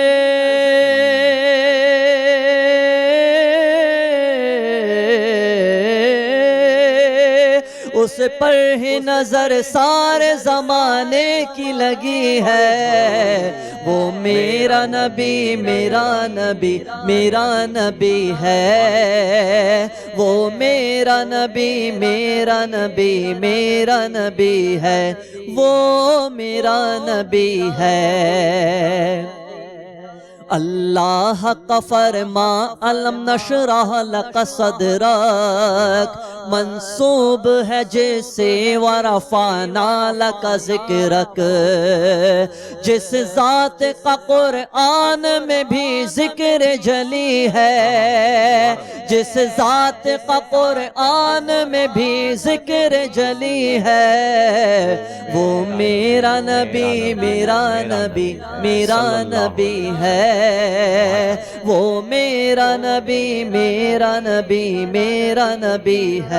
اس پر ہی نظر سارے زمانے کی لگی ہے، وہ میرا نبی میرا نبی میرا نبی ہے، وہ میرا نبی میرا نبی میرا نبی ہے، وہ میرا نبی ہے۔ اللہ کا فرما علم نشرح لک صدرک، منصوب ہے جسے ورفعنا لک ذکرک، جس ذات کا قرآن میں بھی ذکر جلی ہے، جس ذات کا قرآن میں بھی ذکر جلی ہے، وہ میرا نبی میرا نبی میرا نبی ہے، وہ میرا نبی میرا نبی میرا نبی ہے۔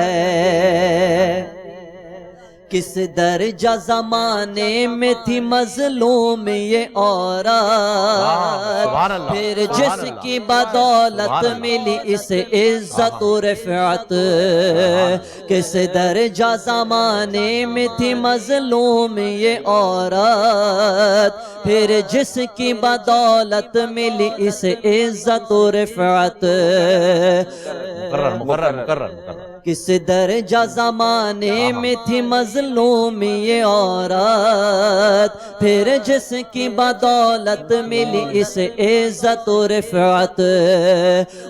کس درجہ زمانے میں تھی مظلوم یہ عورت، پھر جس کی بدولت ملی اس عزت و رفعت، کس درجہ زمانے میں تھی مظلوم یہ عورت، پھر جس کی بدولت ملی اس عزت و رفعت، مقرر کس درجہ زمانے میں تھی مظلوم یہ عورت، پھر جس کی بدولت ملی اس عزت و رفعت،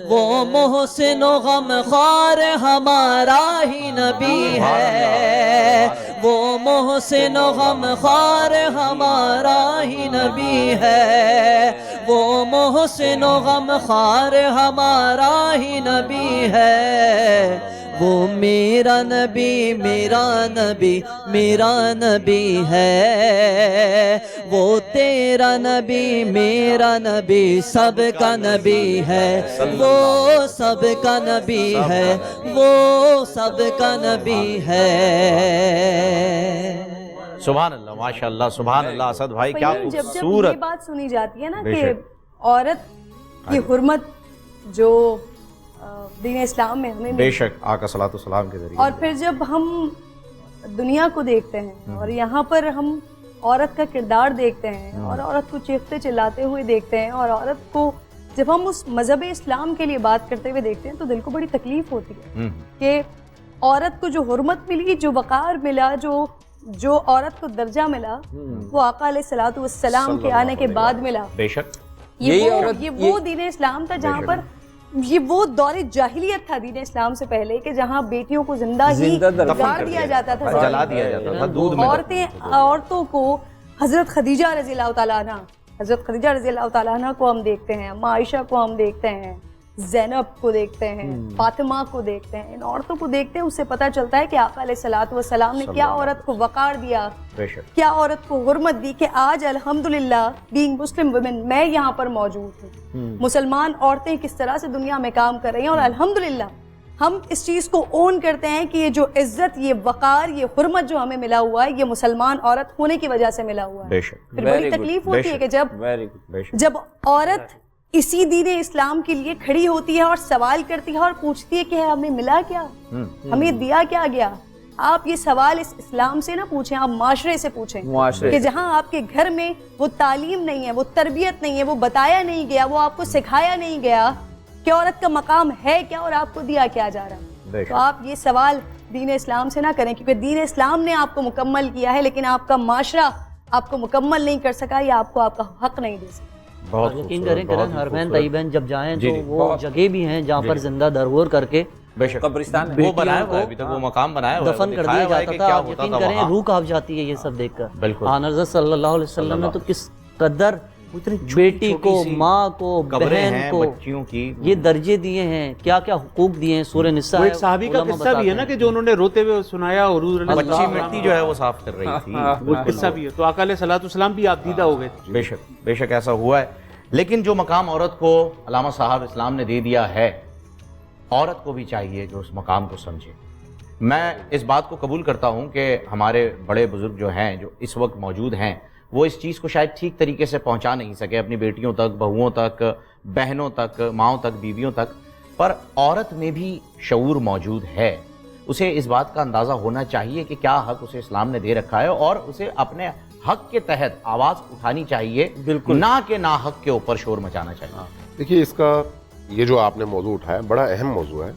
وہ محسن و غمخوار ہمارا ہی نبی ہے، وہ محسن و غمخوار ہمارا ہی نبی ہے، وہ محسن و غمخوار ہمارا ہی نبی ہے، وہ میرا نبی میرا نبی میرا نبی ہے، وہ تیرا نبی میرا نبی سب کا نبی ہے، وہ سب کا نبی ہے، وہ سب کا نبی ہے۔ سبحان اللہ، ماشاء اللہ، سبحان اللہ۔ اسد بھائی کیا جب یہ خوبصورت بات سنی جاتی ہے نا بے کہ شک۔ عورت کی حرمت جو دین اسلام میں ہمیں بے شک آقا صلی اللہ علیہ وسلم کے ذریعے، اور پھر جب ہم دنیا کو دیکھتے ہیں اور یہاں پر ہم عورت کا کردار دیکھتے ہیں اور عورت کو چیختے چلاتے ہوئے دیکھتے ہیں اور عورت کو جب ہم اس مذہب اسلام کے لیے بات کرتے ہوئے دیکھتے ہیں تو دل کو بڑی تکلیف ہوتی ہے کہ عورت کو جو حرمت ملی، جو وقار ملا، جو عورت کو درجہ ملا، وہ آقا علیہ الصلوۃ والسلام کے آنے کے بعد ملا۔ بے شک یہ وہ دین اسلام تھا جہاں پر یہ وہ دور جاہلیت تھا دین اسلام سے پہلے کہ جہاں بیٹیوں کو زندہ ہی گاڑ دیا جاتا تھا، جلا دیا جاتا تھا دودھ میں۔ عورتوں کو حضرت خدیجہ رضی اللہ تعالیٰ عنہ، حضرت خدیجہ رضی اللہ تعالیٰ عنہ کو ہم دیکھتے ہیں، اما عائشہ کو ہم دیکھتے ہیں، زینب کو دیکھتے ہیں، فاطمہ کو دیکھتے ہیں، ان عورتوں کو دیکھتے ہیں، اس سے پتہ چلتا ہے کہ آقا علیہ الصلوۃ والسلام نے کیا عورت کو وقار دیا، کیا عورت کو حرمت دی، کہ آج الحمدللہ بینگ مسلم ویمن میں یہاں پر موجود ہوں، مسلمان عورتیں کس طرح سے دنیا میں کام کر رہی ہیں، اور الحمدللہ ہم اس چیز کو اون کرتے ہیں کہ یہ جو عزت، یہ وقار، یہ حرمت جو ہمیں ملا ہوا ہے یہ مسلمان عورت ہونے کی وجہ سے ملا ہوا ہے۔ پھر بڑی تکلیف ہوتی ہے کہ جب عورت اسی دین اسلام کے لیے کھڑی ہوتی ہے اور سوال کرتی ہے اور پوچھتی ہے کہ ہمیں ملا کیا، ہمیں دیا کیا گیا۔ آپ یہ سوال اس اسلام سے نہ پوچھیں، آپ معاشرے سے پوچھیں کہ جہاں آپ کے گھر میں وہ تعلیم نہیں ہے، وہ تربیت نہیں ہے، وہ بتایا نہیں گیا، وہ آپ کو سکھایا نہیں گیا کہ عورت کا مقام ہے کیا اور آپ کو دیا کیا جا رہا ہے۔ تو آپ یہ سوال دین اسلام سے نہ کریں، کیونکہ دین اسلام نے آپ کو مکمل کیا ہے لیکن آپ کا معاشرہ آپ کو مکمل نہیں کر سکا یا آپ کو آپ کا حق نہیں دے سکا۔ یقین کریں کرن حرمین طیبین جب جائیں تو وہ جگہ بھی ہیں جہاں پر زندہ درگور کر کے قبرستان وہ بنایا ہوا ہے، ابھی تک وہ مقام بنایا ہوا ہے، دفن کر دیا جاتا تھا۔ آپ یقین کریں روح کانپ جاتی ہے یہ سب دیکھ کر۔ آن حضرت صلی اللہ علیہ وسلم نے تو کس قدر بیٹی کو، ماں کو، بہن کو یہ درجے دیے ہیں، کیا کیا حقوق دیے ہیں۔ سورہ نساء ایک صحابی کا قصہ بھی ہے نا کہ جو انہوں نے روتے ہوئے سنایا، حضور نے بچی مٹی جو ہے وہ صاف کر رہی تھی، وہ قصہ بھی ہے۔ تو آقا علیہ الصلوۃ والسلام بھی آپ دیدہ ہو گئے۔ بے شک ایسا ہوا ہے، لیکن جو مقام عورت کو علامہ صاحب اسلام نے دے دیا ہے، عورت کو بھی چاہیے جو اس مقام کو سمجھے۔ میں اس بات کو قبول کرتا ہوں کہ ہمارے بڑے بزرگ جو ہیں، جو اس وقت موجود ہیں، وہ اس چیز کو شاید ٹھیک طریقے سے پہنچا نہیں سکے اپنی بیٹیوں تک، بہوؤں تک، بہنوں تک، ماؤں تک، بیویوں تک، پر عورت میں بھی شعور موجود ہے۔ اسے اس بات کا اندازہ ہونا چاہیے کہ کیا حق اسے اسلام نے دے رکھا ہے اور اسے اپنے حق کے تحت آواز اٹھانی چاہیے، بالکل نہ کہ نا حق کے اوپر شور مچانا چاہیے۔ دیکھیے، اس کا یہ جو آپ نے موضوع اٹھایا بڑا اہم موضوع ہے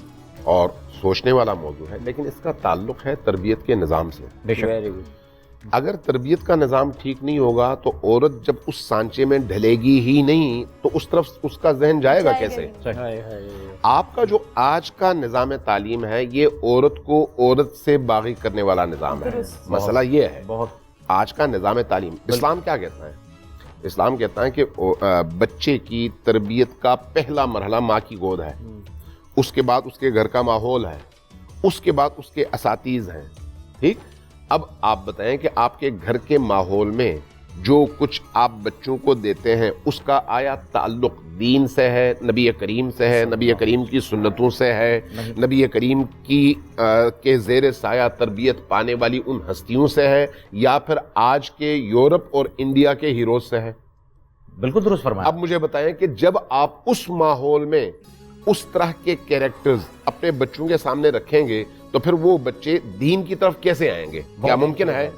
اور سوچنے والا موضوع ہے، لیکن اس کا تعلق ہے تربیت کے نظام سے۔ بے شک اگر تربیت کا نظام ٹھیک نہیں ہوگا تو عورت جب اس سانچے میں ڈھلے گی ہی نہیں تو اس طرف اس کا ذہن جائے گا کیسے؟ آپ کا جو آج کا نظام تعلیم ہے یہ عورت کو عورت سے باغی کرنے والا نظام ہے۔ مسئلہ یہ ہے، آج کا نظام تعلیم، اسلام کیا کہتا ہے؟ اسلام کہتا ہے کہ بچے کی تربیت کا پہلا مرحلہ ماں کی گود ہے، اس کے بعد اس کے گھر کا ماحول ہے، اس کے بعد اس کے اساتذہ ہیں۔ ٹھیک، اب آپ بتائیں کہ آپ کے گھر کے ماحول میں جو کچھ آپ بچوں کو دیتے ہیں اس کا آیا تعلق دین سے ہے, نبی کریم سے ہے, نبی کریم کی سنتوں سے ہے, نبی کریم کی کے زیر سایہ تربیت پانے والی ان ہستیوں سے ہے, یا پھر آج کے یورپ اور انڈیا کے ہیروز سے ہے؟ بالکل درست فرمایا. اب مجھے بتائیں کہ جب آپ اس ماحول میں اس طرح کے کیریکٹرز اپنے بچوں کے سامنے رکھیں گے تو پھر وہ بچے دین کی طرف کیسے آئیں گے؟ کیا ممکن ہے؟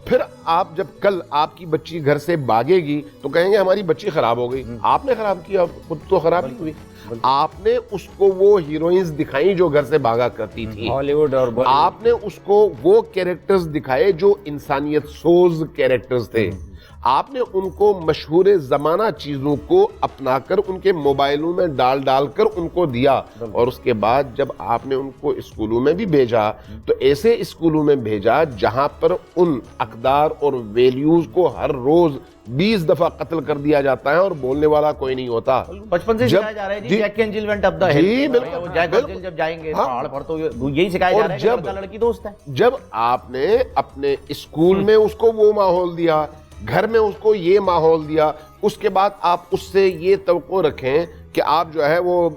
پھر آپ جب کل آپ کی بچی گھر سے بھاگے گی تو کہیں گے ہماری بچی خراب ہو گئی. آپ نے خراب کیا, خود تو خراب نہیں ہوئی. آپ نے اس کو وہ ہیروئنز دکھائیں جو گھر سے بھاگا کرتی تھی, ہالی ووڈ اور آپ نے اس کو وہ کیریکٹرز دکھائے جو انسانیت سوز کیریکٹرز تھے, آپ نے ان کو مشہور زمانہ چیزوں کو اپنا کر ان کے موبائلوں میں ڈال کر ان کو دیا, اور اس کے بعد جب آپ نے ان کو اسکولوں میں بھی بھیجا تو ایسے اسکولوں میں بھیجا جہاں پر ان اقدار اور ویلیوز کو ہر روز 20 دفعہ قتل کر دیا جاتا ہے اور بولنے والا کوئی نہیں ہوتا. بچپن سے سکھایا جا رہا ہے جی, جیک اینجل وینٹ اپ دا ہل, جیک اینجل جب جائیں گے پہاڑ پر تو یہی سکھایا جا رہا ہے کہ لڑکا لڑکی دوست ہے. جب آپ نے اپنے اسکول میں اس کو وہ ماحول دیا, گھر میں اس کو یہ ماحول دیا, اس کے بعد آپ اس سے یہ توقع رکھیں کہ آپ جو ہے وہ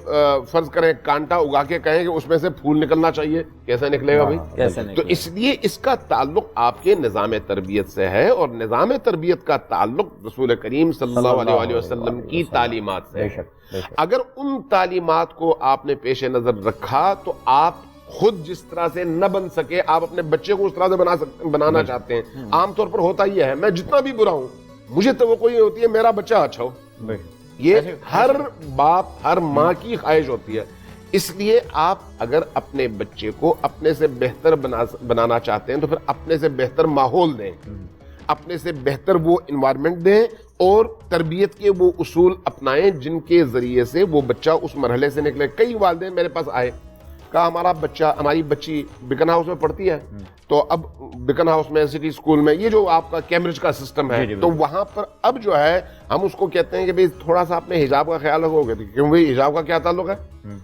فرض کریں کانٹا اگا کے کہیں کہ اس میں سے پھول نکلنا چاہیے, کیسے نکلے گا بھائی؟ تو اس لیے اس کا تعلق آپ کے نظام تربیت سے ہے, اور نظام تربیت کا تعلق رسول کریم صلی اللہ علیہ وسلم کی تعلیمات سے ہے. اگر ان تعلیمات کو آپ نے پیش نظر رکھا تو آپ خود جس طرح سے نہ بن سکے آپ اپنے بچے کو اس طرح سے بنانا چاہتے ہیں. عام طور پر ہوتا یہ ہے, میں جتنا بھی برا ہوں مجھے توقع یہ ہوتی ہے میرا بچہ اچھا ہو. یہ ہر باپ ہر ماں کی خواہش ہوتی ہے. اس لیے آپ اگر اپنے بچے کو اپنے سے بہتر بنانا چاہتے ہیں تو پھر اپنے سے بہتر ماحول دیں, اپنے سے بہتر وہ انوائرمنٹ دیں, اور تربیت کے وہ اصول اپنائیں جن کے ذریعے سے وہ بچہ اس مرحلے سے نکلے. کئی والدین میرے پاس آئے, کہا ہماری بچی بیکن ہاؤس میں پڑھتی ہے, تو اب بیکن ہاؤس میں سٹی اسکول میں یہ جو آپ کا کیمبرج کا سسٹم ہے تو وہاں پر اب جو ہے ہم اس کو کہتے ہیں کہ بھئی تھوڑا سا اپنے حجاب کا خیال رکھو گے. کیوں بھئی حجاب کا کیا تعلق ہے؟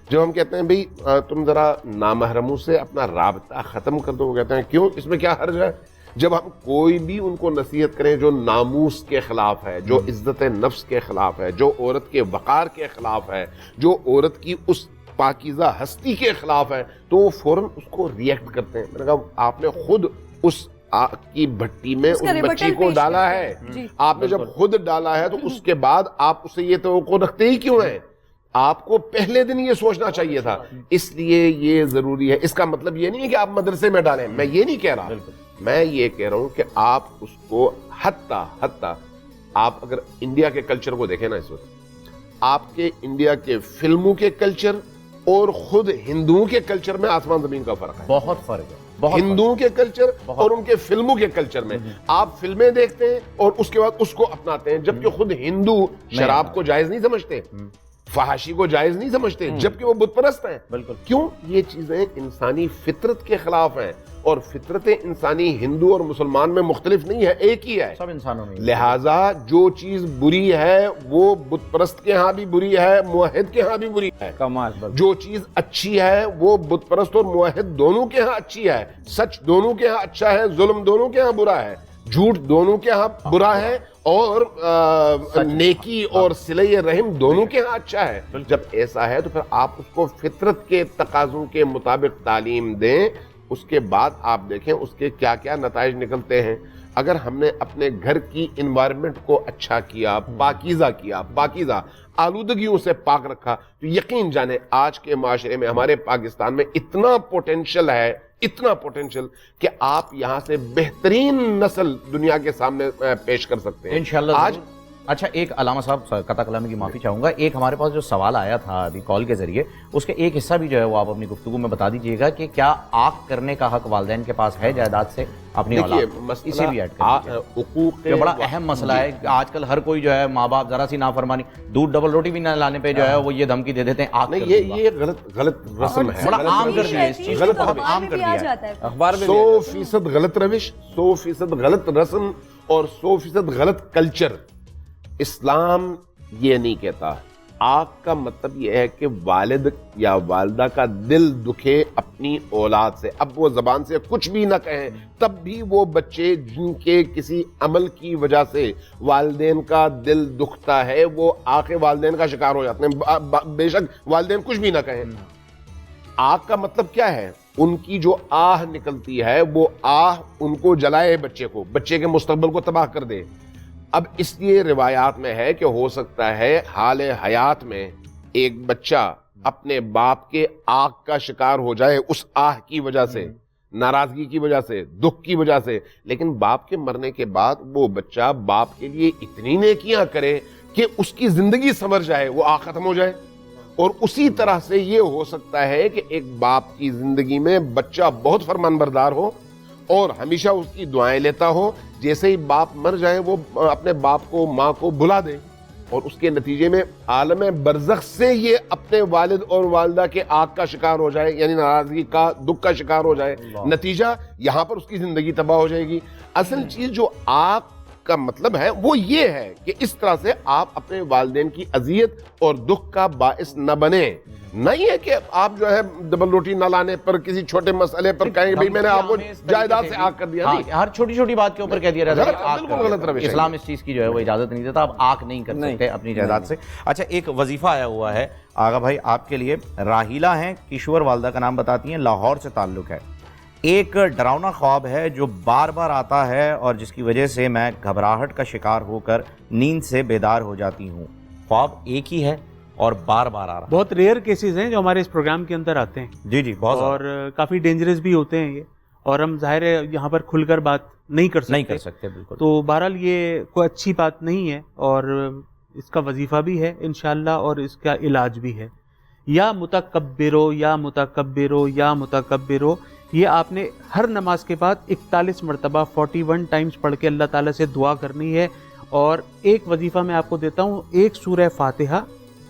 جب ہم کہتے ہیں بھئی تم ذرا نامحرموں سے اپنا رابطہ ختم کر دو, کہتے ہیں کیوں, اس میں کیا حرج ہے؟ جب ہم کوئی بھی ان کو نصیحت کریں جو ناموس کے خلاف ہے, جو عزت نفس کے خلاف ہے, جو عورت کے وقار کے خلاف ہے, جو عورت کی اس پاکیزہ ہستی کے خلاف ہے, تو وہ فوراً اس کو ریئیکٹ کرتے ہیں. میں نے کہا آپ نے خود اس آگ کی بھٹی میں اس بچی کو ڈالا ہے, آپ نے جب خود ڈالا ہے تو اس کے بعد آپ اسے یہ توقع رکھتے ہی کیوں ہیں؟ آپ کو پہلے دن یہ سوچنا چاہیے تھا. اس لیے یہ ضروری ہے. اس کا مطلب یہ نہیں ہے کہ آپ مدرسے میں ڈالیں, میں یہ نہیں کہہ رہا, میں یہ کہہ رہا ہوں کہ آپ اس کو حتی آپ اگر انڈیا کے کلچر کو دیکھیں نا, اس وقت آپ کے انڈیا کے فلموں کے کلچر اور خود ہندوؤں کے کلچر میں آسمان زمین کا فرق ہے. بہت فرق ہے. ہندوؤں کے کلچر اور ان کے فلموں کے کلچر میں آپ فلمیں دیکھتے ہیں اور اس کے بعد اس کو اپناتے ہیں, جبکہ خود ہندو شراب کو جائز نہیں سمجھتے, فحاشی کو جائز نہیں سمجھتے, جبکہ وہ بت پرست ہیں. بالکل. کیوں؟ یہ چیزیں انسانی فطرت کے خلاف ہیں, اور فطرت انسانی ہندو اور مسلمان میں مختلف نہیں ہے, ایک ہی ہے, سب انسانوں میں. لہٰذا جو چیز بری ہے وہ بت پرست کے ہاں بھی بری ہے, موحد کے ہاں بھی بری ہے. کمال. جو چیز اچھی ہے وہ بت پرست اور موحد دونوں کے ہاں اچھی ہے, سچ دونوں کے ہاں اچھا ہے, ظلم دونوں کے ہاں برا ہے, جھوٹ دونوں کے ہاں برا ہے, اور نیکی اور صلہ رحم دونوں کے ہاں اچھا ہے. جب ایسا ہے تو پھر آپ اس کو فطرت کے تقاضوں کے مطابق تعلیم دیں, اس کے بعد آپ دیکھیں اس کے کیا کیا نتائج نکلتے ہیں. اگر ہم نے اپنے گھر کی انوائرمنٹ کو اچھا کیا, پاکیزہ آلودگیوں سے پاک رکھا, تو یقین جانیں آج کے معاشرے میں ہمارے پاکستان میں اتنا پوٹینشل ہے, اتنا پوٹینشل کہ آپ یہاں سے بہترین نسل دنیا کے سامنے پیش کر سکتے ہیں انشاءاللہ. آج اچھا ایک علامہ صاحب قطع کلامی کی معافی چاہوں گا, ایک ہمارے پاس جو سوال آیا تھا ابھی کال کے ذریعے, اس کے ایک حصہ بھی جو ہے وہ آپ اپنی گفتگو میں بتا دیجئے گا کہ کیا آگ کرنے کا حق والدین کے پاس ہے جائیداد سے اپنی اولاد, اسے بھی ایڈ کر حقوق یہ بڑا اہم مسئلہ ہے. آج کل ہر کوئی جو ہے ماں باپ ذرا سی نافرمانی, دودھ ڈبل روٹی بھی نہ لانے پہ جو ہے وہ یہ دھمکی دے دیتے ہیں آگ کر دوں گا. یہ غلط رسم ہے, بڑا عام کر دیا, اس چیز کو بہت عام کر دیا ہے. اخبار میں 100% غلط روش, 100% غلط رسم اور 100% غلط کلچر. اسلام یہ نہیں کہتا آگ کا مطلب یہ ہے کہ والد یا والدہ کا دل دکھے اپنی اولاد سے. اب وہ زبان سے کچھ بھی نہ کہیں تب بھی وہ بچے جن کے کسی عمل کی وجہ سے والدین کا دل دکھتا ہے وہ آگ کے والدین کا شکار ہو جاتے ہیں, بے شک والدین کچھ بھی نہ کہیں. آگ کا مطلب کیا ہے؟ ان کی جو آہ نکلتی ہے وہ آہ ان کو جلائے, بچے کے مستقبل کو تباہ کر دے. اب اس لیے روایات میں ہے کہ ہو سکتا ہے حال حیات میں ایک بچہ اپنے باپ کے آگ کا شکار ہو جائے اس آہ کی وجہ سے, ناراضگی کی وجہ سے, دکھ کی وجہ سے, لیکن باپ کے مرنے کے بعد وہ بچہ باپ کے لیے اتنی نیکیاں کرے کہ اس کی زندگی سنور جائے, وہ آگ ختم ہو جائے. اور اسی طرح سے یہ ہو سکتا ہے کہ ایک باپ کی زندگی میں بچہ بہت فرمان بردار ہو اور ہمیشہ اس کی دعائیں لیتا ہو, جیسے ہی باپ مر جائے وہ اپنے باپ کو, ماں کو بھلا دے, اور اس کے نتیجے میں عالم برزخ سے یہ اپنے والد اور والدہ کے آگ کا شکار ہو جائے, یعنی ناراضگی کا, دکھ کا شکار ہو جائے. نتیجہ یہاں پر اس کی زندگی تباہ ہو جائے گی. اصل چیز جو آگ کا مطلب ہے وہ یہ ہے کہ اس طرح سے آپ اپنے والدین کی اذیت اور دکھ کا باعث نہ بنے. نہیں ہے کہ آپ جو ہے ڈبل روٹی نہ لانے پر کسی چھوٹے مسئلے پر کہیں کہ بھئی میں نے آپ کو جائیداد سے آگ کر دیا. ہر چھوٹی چھوٹی بات کے اوپر کہہ دیا رہتا ہے بالکل غلط روش ہے. اسلام اس چیز کی جو ہے وہ اجازت نہیں دیتا, آپ آگ نہیں کر سکتے اپنی جائیداد سے. اچھا, ایک وظیفہ آیا ہوا ہے آغا بھائی آپ کے لیے. راحیلہ ہیں, کشور والدہ کا نام بتاتی ہیں, لاہور سے تعلق ہے. ایک ڈراؤنا خواب ہے جو بار بار آتا ہے اور جس کی وجہ سے میں گھبراہٹ کا شکار ہو کر نیند سے بیدار ہو جاتی ہوں. خواب ایک ہی ہے اور بار بار آ رہا. بہت ریئر کیسز ہیں جو ہمارے اس پروگرام کے اندر آتے ہیں. جی بہت, اور کافی ڈینجرس بھی ہوتے ہیں یہ, اور ہم ظاہر ہے یہاں پر کھل کر بات نہیں کر سکتے بالکل. تو بہرحال یہ کوئی اچھی بات نہیں ہے اور اس کا وظیفہ بھی ہے انشاءاللہ اور اس کا علاج بھی ہے. یا متکبرو یا متکبرو یا متکبرو, یہ آپ نے ہر نماز کے بعد 41 مرتبہ 41 ٹائمز پڑھ کے اللہ تعالیٰ سے دعا کرنی ہے. اور ایک وظیفہ میں آپ کو دیتا ہوں, ایک سورہ فاتحہ,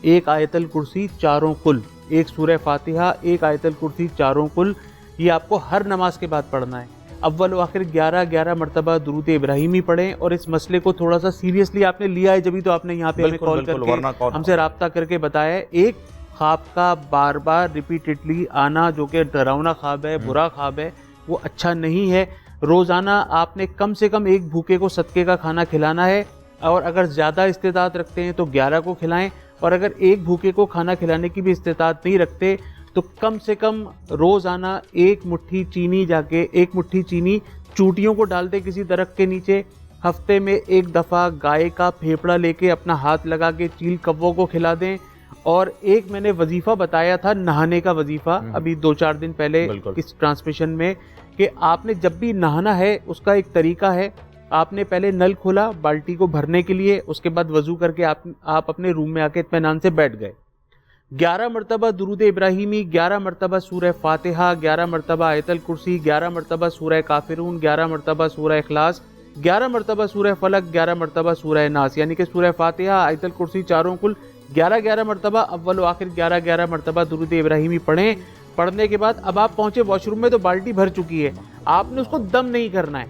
ایک آیت الکرسی, چاروں کل. ایک سورہ فاتحہ, ایک آیت الکرسی, چاروں کل, یہ آپ کو ہر نماز کے بعد پڑھنا ہے. اول و آخر 11 مرتبہ درود ابراہیمی پڑھیں. اور اس مسئلے کو تھوڑا سا سیریسلی آپ نے لیا ہے, جبھی تو آپ نے یہاں پہ ہمیں کال کر کے ہم سے رابطہ کر کے بتایا ہے. ایک خواب کا بار بار ریپیٹڈلی آنا جو کہ ڈراؤنا خواب ہے, برا خواب ہے, وہ اچھا نہیں ہے. روزانہ آپ نے کم سے کم ایک بھوکے کو صدقے کا کھانا کھلانا ہے, اور اگر زیادہ استطاعت رکھتے ہیں تو 11 کو کھلائیں, اور اگر ایک بھوکے کو کھانا کھلانے کی بھی استطاعت نہیں رکھتے تو کم سے کم روزانہ ایک مٹھی چینی چوٹیوں کو ڈال دے کسی درخت کے نیچے. ہفتے میں ایک دفعہ گائے کا پھیپڑا لے کے اپنا ہاتھ لگا کے چیل کووں کو کھلا دیں. اور ایک میں نے وظیفہ بتایا تھا نہانے کا وظیفہ ابھی 2-4 دن پہلے اس ٹرانسمیشن میں, کہ آپ نے جب بھی نہانا ہے اس کا ایک طریقہ ہے. آپ نے پہلے نل کھولا بالٹی کو بھرنے کے لیے, اس کے بعد وضو کر کے آپ اپنے روم میں آ کے اطمینان سے بیٹھ گئے. 11 مرتبہ درود ابراہیمی, 11 مرتبہ سورہ فاتحہ, 11 مرتبہ آیت الکرسی, 11 مرتبہ سورہ کافرون, 11 مرتبہ سورہ اخلاص, 11 مرتبہ سورہ فلق, 11 مرتبہ سورہ ناس, یعنی کہ سورہ فاتحہ, آیت الکرسی, چاروں کل 11 مرتبہ, اول و آخر 11 مرتبہ درود ابراہیمی پڑھیں. پڑھنے کے بعد اب آپ پہنچے واش روم میں تو بالٹی بھر چکی ہے, آپ نے اس کو دم نہیں کرنا ہے.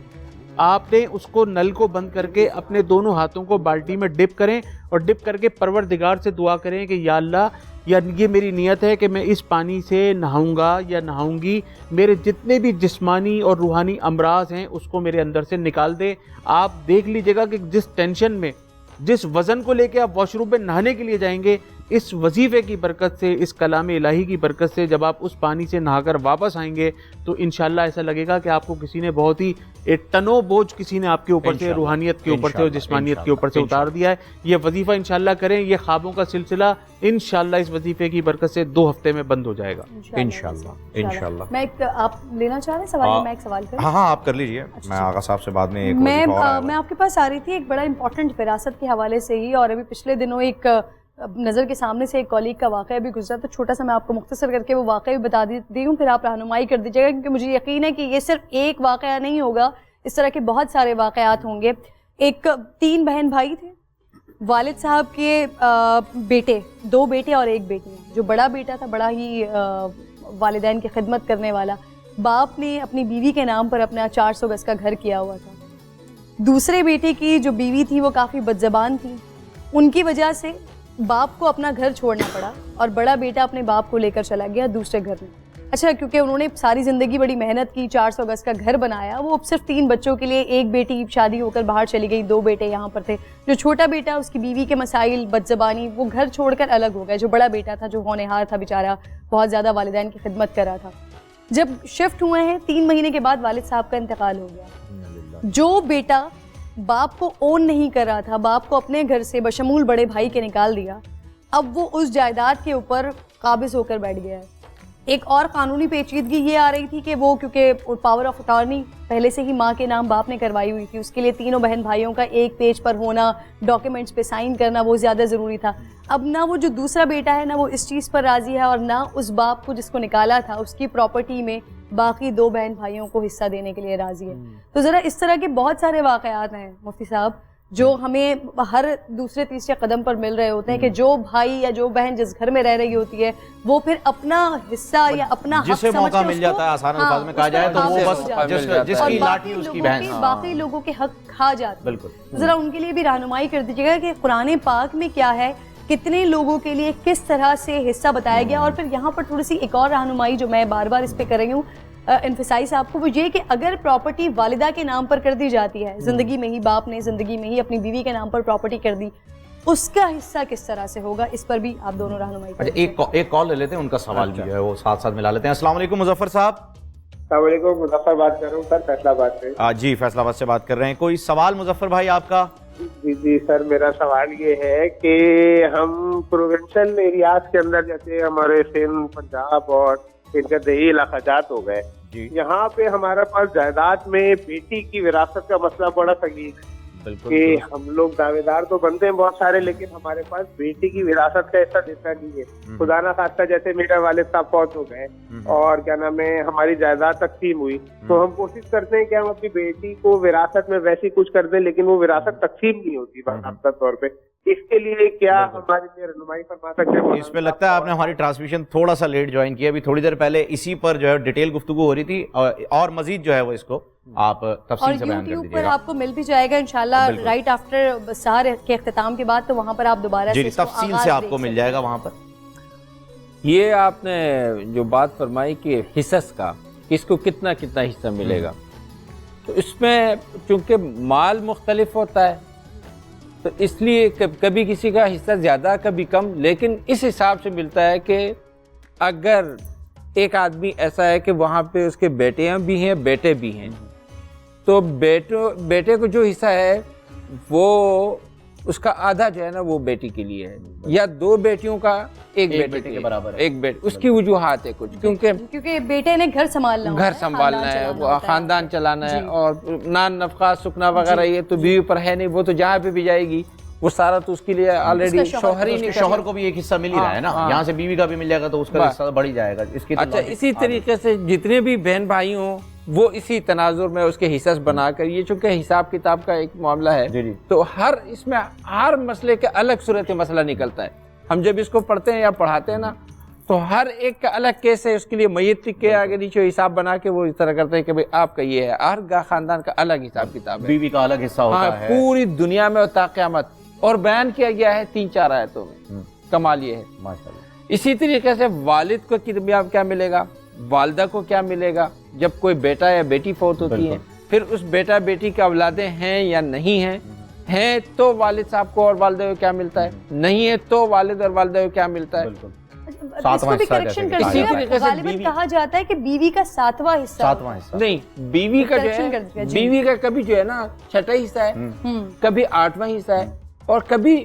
آپ نے اس کو نل کو بند کر کے اپنے دونوں ہاتھوں کو بالٹی میں ڈپ کریں, اور ڈپ کر کے پروردگار سے دعا کریں کہ یا اللہ, یا یہ میری نیت ہے کہ میں اس پانی سے نہاؤں گا یا نہاؤں گی, میرے جتنے بھی جسمانی اور روحانی امراض ہیں اس کو میرے اندر سے نکال دے. آپ دیکھ لیجئے گا کہ جس ٹینشن میں, جس وزن کو لے کے آپ واش روم میں نہانے کے لیے جائیں گے, اس وظیفے کی برکت سے, اس کلام الہی کی برکت سے جب آپ اس پانی سے نہا کر واپس آئیں گے تو انشاءاللہ ایسا لگے گا کہ آپ کو کسی نے بہت ہی ایک ٹنو بوجھ کسی نے آپ کے اوپر سے, روحانیت کے اوپر سے اور جسمانیت کے اوپر سے اتار دیا ہے. یہ وظیفہ انشاءاللہ کریں. یہ خوابوں کا سلسلہ انشاءاللہ اس وظیفے کی برکت سے 2 ہفتے میں بند ہو جائے گا انشاءاللہ. میں آپ لینا چاہ رہے ہیں سوال؟ میں ایک سوال کروں. ہاں آپ کر لیجئے. میں آغا صاحب سے بعد میں میں آپ کے پاس آ رہی تھی ایک بڑا امپورٹنٹ وراثت کے حوالے سے ہی, اور ابھی پچھلے دنوں ایک نظر کے سامنے سے ایک کالیگ کا واقعہ بھی گزرا, تو چھوٹا سا میں آپ کو مختصر کر کے وہ واقعہ بھی بتا دی ہوں, پھر آپ رہنمائی کر دیجیے گا, کیونکہ مجھے یقین ہے کہ یہ صرف ایک واقعہ نہیں ہوگا, اس طرح کے بہت سارے واقعات ہوں گے. ایک 3 بہن بھائی تھے, والد صاحب کے بیٹے, 2 بیٹے اور 1 بیٹی ہیں. جو بڑا بیٹا تھا بڑا ہی والدین کی خدمت کرنے والا, باپ نے اپنی بیوی کے نام پر اپنا 400 گز کا گھر کیا ہوا تھا. دوسرے بیٹے کی جو بیوی تھی وہ کافی بدزبان تھی, ان کی وجہ سے باپ کو اپنا گھر چھوڑنا پڑا اور بڑا بیٹا اپنے باپ کو لے کر چلا گیا دوسرے گھر میں. اچھا کیونکہ انہوں نے ساری زندگی بڑی محنت کی, 400 گز کا گھر بنایا, وہ صرف 3 بچوں کے لیے, ایک بیٹی شادی ہو کر باہر چلی گئی, 2 بیٹے یہاں پر تھے. جو چھوٹا بیٹا اس کی بیوی کے مسائل, بد زبانی, وہ گھر چھوڑ کر الگ ہو گیا. جو بڑا بیٹا تھا جو ہونہار تھا بیچارہ, بہت زیادہ والدین کی خدمت کر رہا تھا. جب شفٹ ہوئے ہیں 3 مہینے کے بعد والد صاحب کا انتقال ہو گیا. جو بیٹا باپ کو اون نہیں کر رہا تھا, باپ کو اپنے گھر سے بشمول بڑے بھائی کے نکال دیا, اب وہ اس جائیداد کے اوپر قابض ہو کر بیٹھ گیا ہے. ایک اور قانونی پیچیدگی یہ آ رہی تھی کہ وہ کیونکہ پاور آف اٹارنی پہلے سے ہی ماں کے نام باپ نے کروائی ہوئی تھی, اس کے لیے تینوں بہن بھائیوں کا ایک پیج پر ہونا, ڈاکیومنٹس پہ سائن کرنا وہ زیادہ ضروری تھا. اب نہ وہ جو دوسرا بیٹا ہے نہ وہ اس چیز پر راضی ہے, اور نہ اس باپ کو جس کو نکالا تھا اس کی پراپرٹی میں باقی 2 بہن بھائیوں کو حصہ دینے کے لیے راضی ہے. تو ذرا اس طرح کے بہت سارے واقعات ہیں مفتی صاحب جو ہمیں ہر دوسرے تیسرے قدم پر مل رہے ہوتے ہیں کہ جو بھائی یا جو بہن جس گھر میں رہ رہی ہوتی ہے وہ پھر اپنا حصہ یا اپنا حق جسے موقع مل جاتا ہے, آسان الفاظ میں کہا جائے تو وہ بس جس کی لاٹھی اس کی بہن, باقی لوگوں کے حق کھا جاتے ہیں. بالکل ذرا ان کے لیے بھی رہنمائی کر دیجیے گا کہ قرآن پاک میں کیا ہے, کتنے لوگوں کے لیے کس طرح سے حصہ بتایا گیا. اور پھر یہاں پر تھوڑی سی ایک اور رہنمائی جو میں بار بار اس پہ کر رہی ہوں انفسائز آپ کو, وہ یہ کہ اگر پراپرٹی والدہ کے نام پر کر دی جاتی ہے, زندگی میں ہی باپ نے زندگی میں ہی اپنی بیوی کے نام پر پراپرٹی کر دی, اس کا حصہ کس طرح سے ہوگا, اس پر بھی آپ دونوں رہنمائی کریں. ایک کال لے لیتے ہیں, ان کا سوال بھی جو ہے وہ ساتھ ساتھ ملا لیتے ہیں. السلام علیکم مظفر صاحب. السلام علیکم, مظفر بات کر رہا ہوں سر, فیصلہ آباد سے. جی فیصلہ آباد سے بات کر رہے ہیں. کوئی سوال مظفر بھائی آپ کا؟ جی سر, میرا سوال یہ ہے کہ ہم پروونشل ایریاز کے اندر جیسے ہمارے سندھ, پنجاب اور ان کے دیہی علاقات ہو گئے, یہاں پہ ہمارے پاس جائیداد میں بیٹی کی وراثت کا مسئلہ بڑا سنگین ہے کہ ہم لوگ دعوے دار تو بنتے ہیں بہت سارے, لیکن ہمارے پاس بیٹی کی وراثت کا ایسا دیتا نہیں ہے. خدا نہ خواستہ جیسے میرے والد صاحب فوت ہو گئے اور کیا نام ہے ہماری جائیداد تقسیم ہوئی, تو ہم کوشش کرتے ہیں کہ ہم اپنی بیٹی کو وراثت میں ویسی کچھ کر دیں, لیکن وہ وراثت تقسیم نہیں ہوتی باضابطہ طور پہ. اس کے لیے کیا ہمارے لیے رہنمائی فرما سکتے ہیں؟ اس پہ لگتا ہے آپ نے ہماری ٹرانسمیشن تھوڑا سا لیٹ جوائن کیا, ابھی تھوڑی دیر پہلے اسی پر جو ہے ڈیٹیل گفتگو ہو رہی تھی, اور مزید جو ہے وہ اس کو آپ تفصیل سے بیان کر دیجیے گا. اور پر آپ کو مل بھی جائے گا انشاءاللہ رائٹ آفٹر سحر کے اختتام کے بعد, تو وہاں پر آپ دوبارہ جی تفصیل سے آپ کو مل جائے گا وہاں پر. یہ آپ نے جو بات فرمائی کہ حصص کا, کس کو کتنا کتنا حصہ ملے گا, تو اس میں چونکہ مال مختلف ہوتا ہے تو اس لیے کبھی کسی کا حصہ زیادہ کبھی کم, لیکن اس حساب سے ملتا ہے کہ اگر ایک آدمی ایسا ہے کہ وہاں پہ اس کے بیٹیاں بھی ہیں بیٹے بھی ہیں, تو بیٹے کو جو حصہ ہے وہ اس کا آدھا جو ہے نا وہ بیٹی کے لیے ہے, یا 2 بیٹیوں کا ایک بیٹے کے برابر ہے, ایک بیٹے. اس کی وجوہات ہے کچھ, کیونکہ بیٹے نے گھر سنبھالنا ہے, خاندان چلانا ہے, اور نان نفقہ سکنا وغیرہ یہ تو بیوی پر ہے نہیں, وہ تو جہاں پہ بھی جائے گی وہ سارا تو اس کے لیے آلریڈی شوہر ہی نہیں, شوہر کو بھی ایک حصہ مل ہی رہا ہے نا, یہاں سے بیوی کا بھی مل جائے گا تو اس کا حصہ بڑھ ہی جائے گا. اچھا اسی طریقے سے جتنے بھی بہن بھائی ہوں وہ اسی تناظر میں اس کے حصص بنا کر, یہ چونکہ حساب کتاب کا ایک معاملہ ہے تو اس میں ہر مسئلے کے الگ صورت مسئلہ نکلتا ہے. ہم جب اس کو پڑھتے ہیں یا پڑھاتے ہیں نا تو ہر ایک کا الگ کیس ہے, اس کے لیے میت لکھ کے آگے نیچے حساب بنا کے وہ اس طرح کرتے ہیں کہ بھئی آپ کا یہ ہے, ہر خاندان کا الگ حساب کتاب ہے, بیوی کا الگ حصہ ہوتا ہے پوری دنیا میں ہوتا قیامت, اور بیان کیا گیا ہے 3-4 آیتوں میں. کمال یہ ہے ماشاءاللہ. اسی طریقے سے والد کو کیا ملے گا, والدہ کو کیا ملے گا جب کوئی بیٹا یا بیٹی فوت ہوتی ہے, پھر اس بیٹا بیٹی کے اولادیں ہیں یا نہیں ہیں تو والد صاحب کو اور والدہ کو کیا ملتا ہے, نہیں ہے تو والد اور والدہ کو کیا ملتا ہے. اس کو بھی کریکشن کر دیا, غالباً کہا جاتا ہے کہ بیوی کا 7واں حصہ نہیں, بیوی کا جو ہے بیوی کا کبھی جو ہے نا 6واں حصہ ہے, کبھی 8واں حصہ ہے, اور کبھی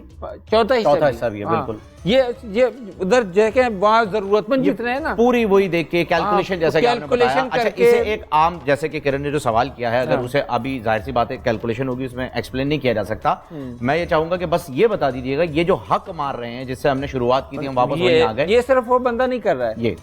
4واں حصہ بھی ہے. بالکل یہ ادھر دیکھیں وہاں ضرورت مند جتنے ہیں نا پوری وہی دیکھ کے کیلکولیشن جیسا کہ آپ نے بتایا. اچھا اسے ایک عام جیسے کہ کرن نے جو سوال کیا ہے, اگر اسے ابھی ظاہر سی بات ہے کیلکولیشن ہوگی اس میں ایکسپلین نہیں کیا جا سکتا, میں یہ چاہوں گا کہ بس یہ بتا دیجیے گا یہ جو حق مار رہے ہیں جس سے ہم نے شروعات کی تھی, ہم واپس وہیں آ گئے, یہ صرف وہ بندہ نہیں کر رہا ہے, یہ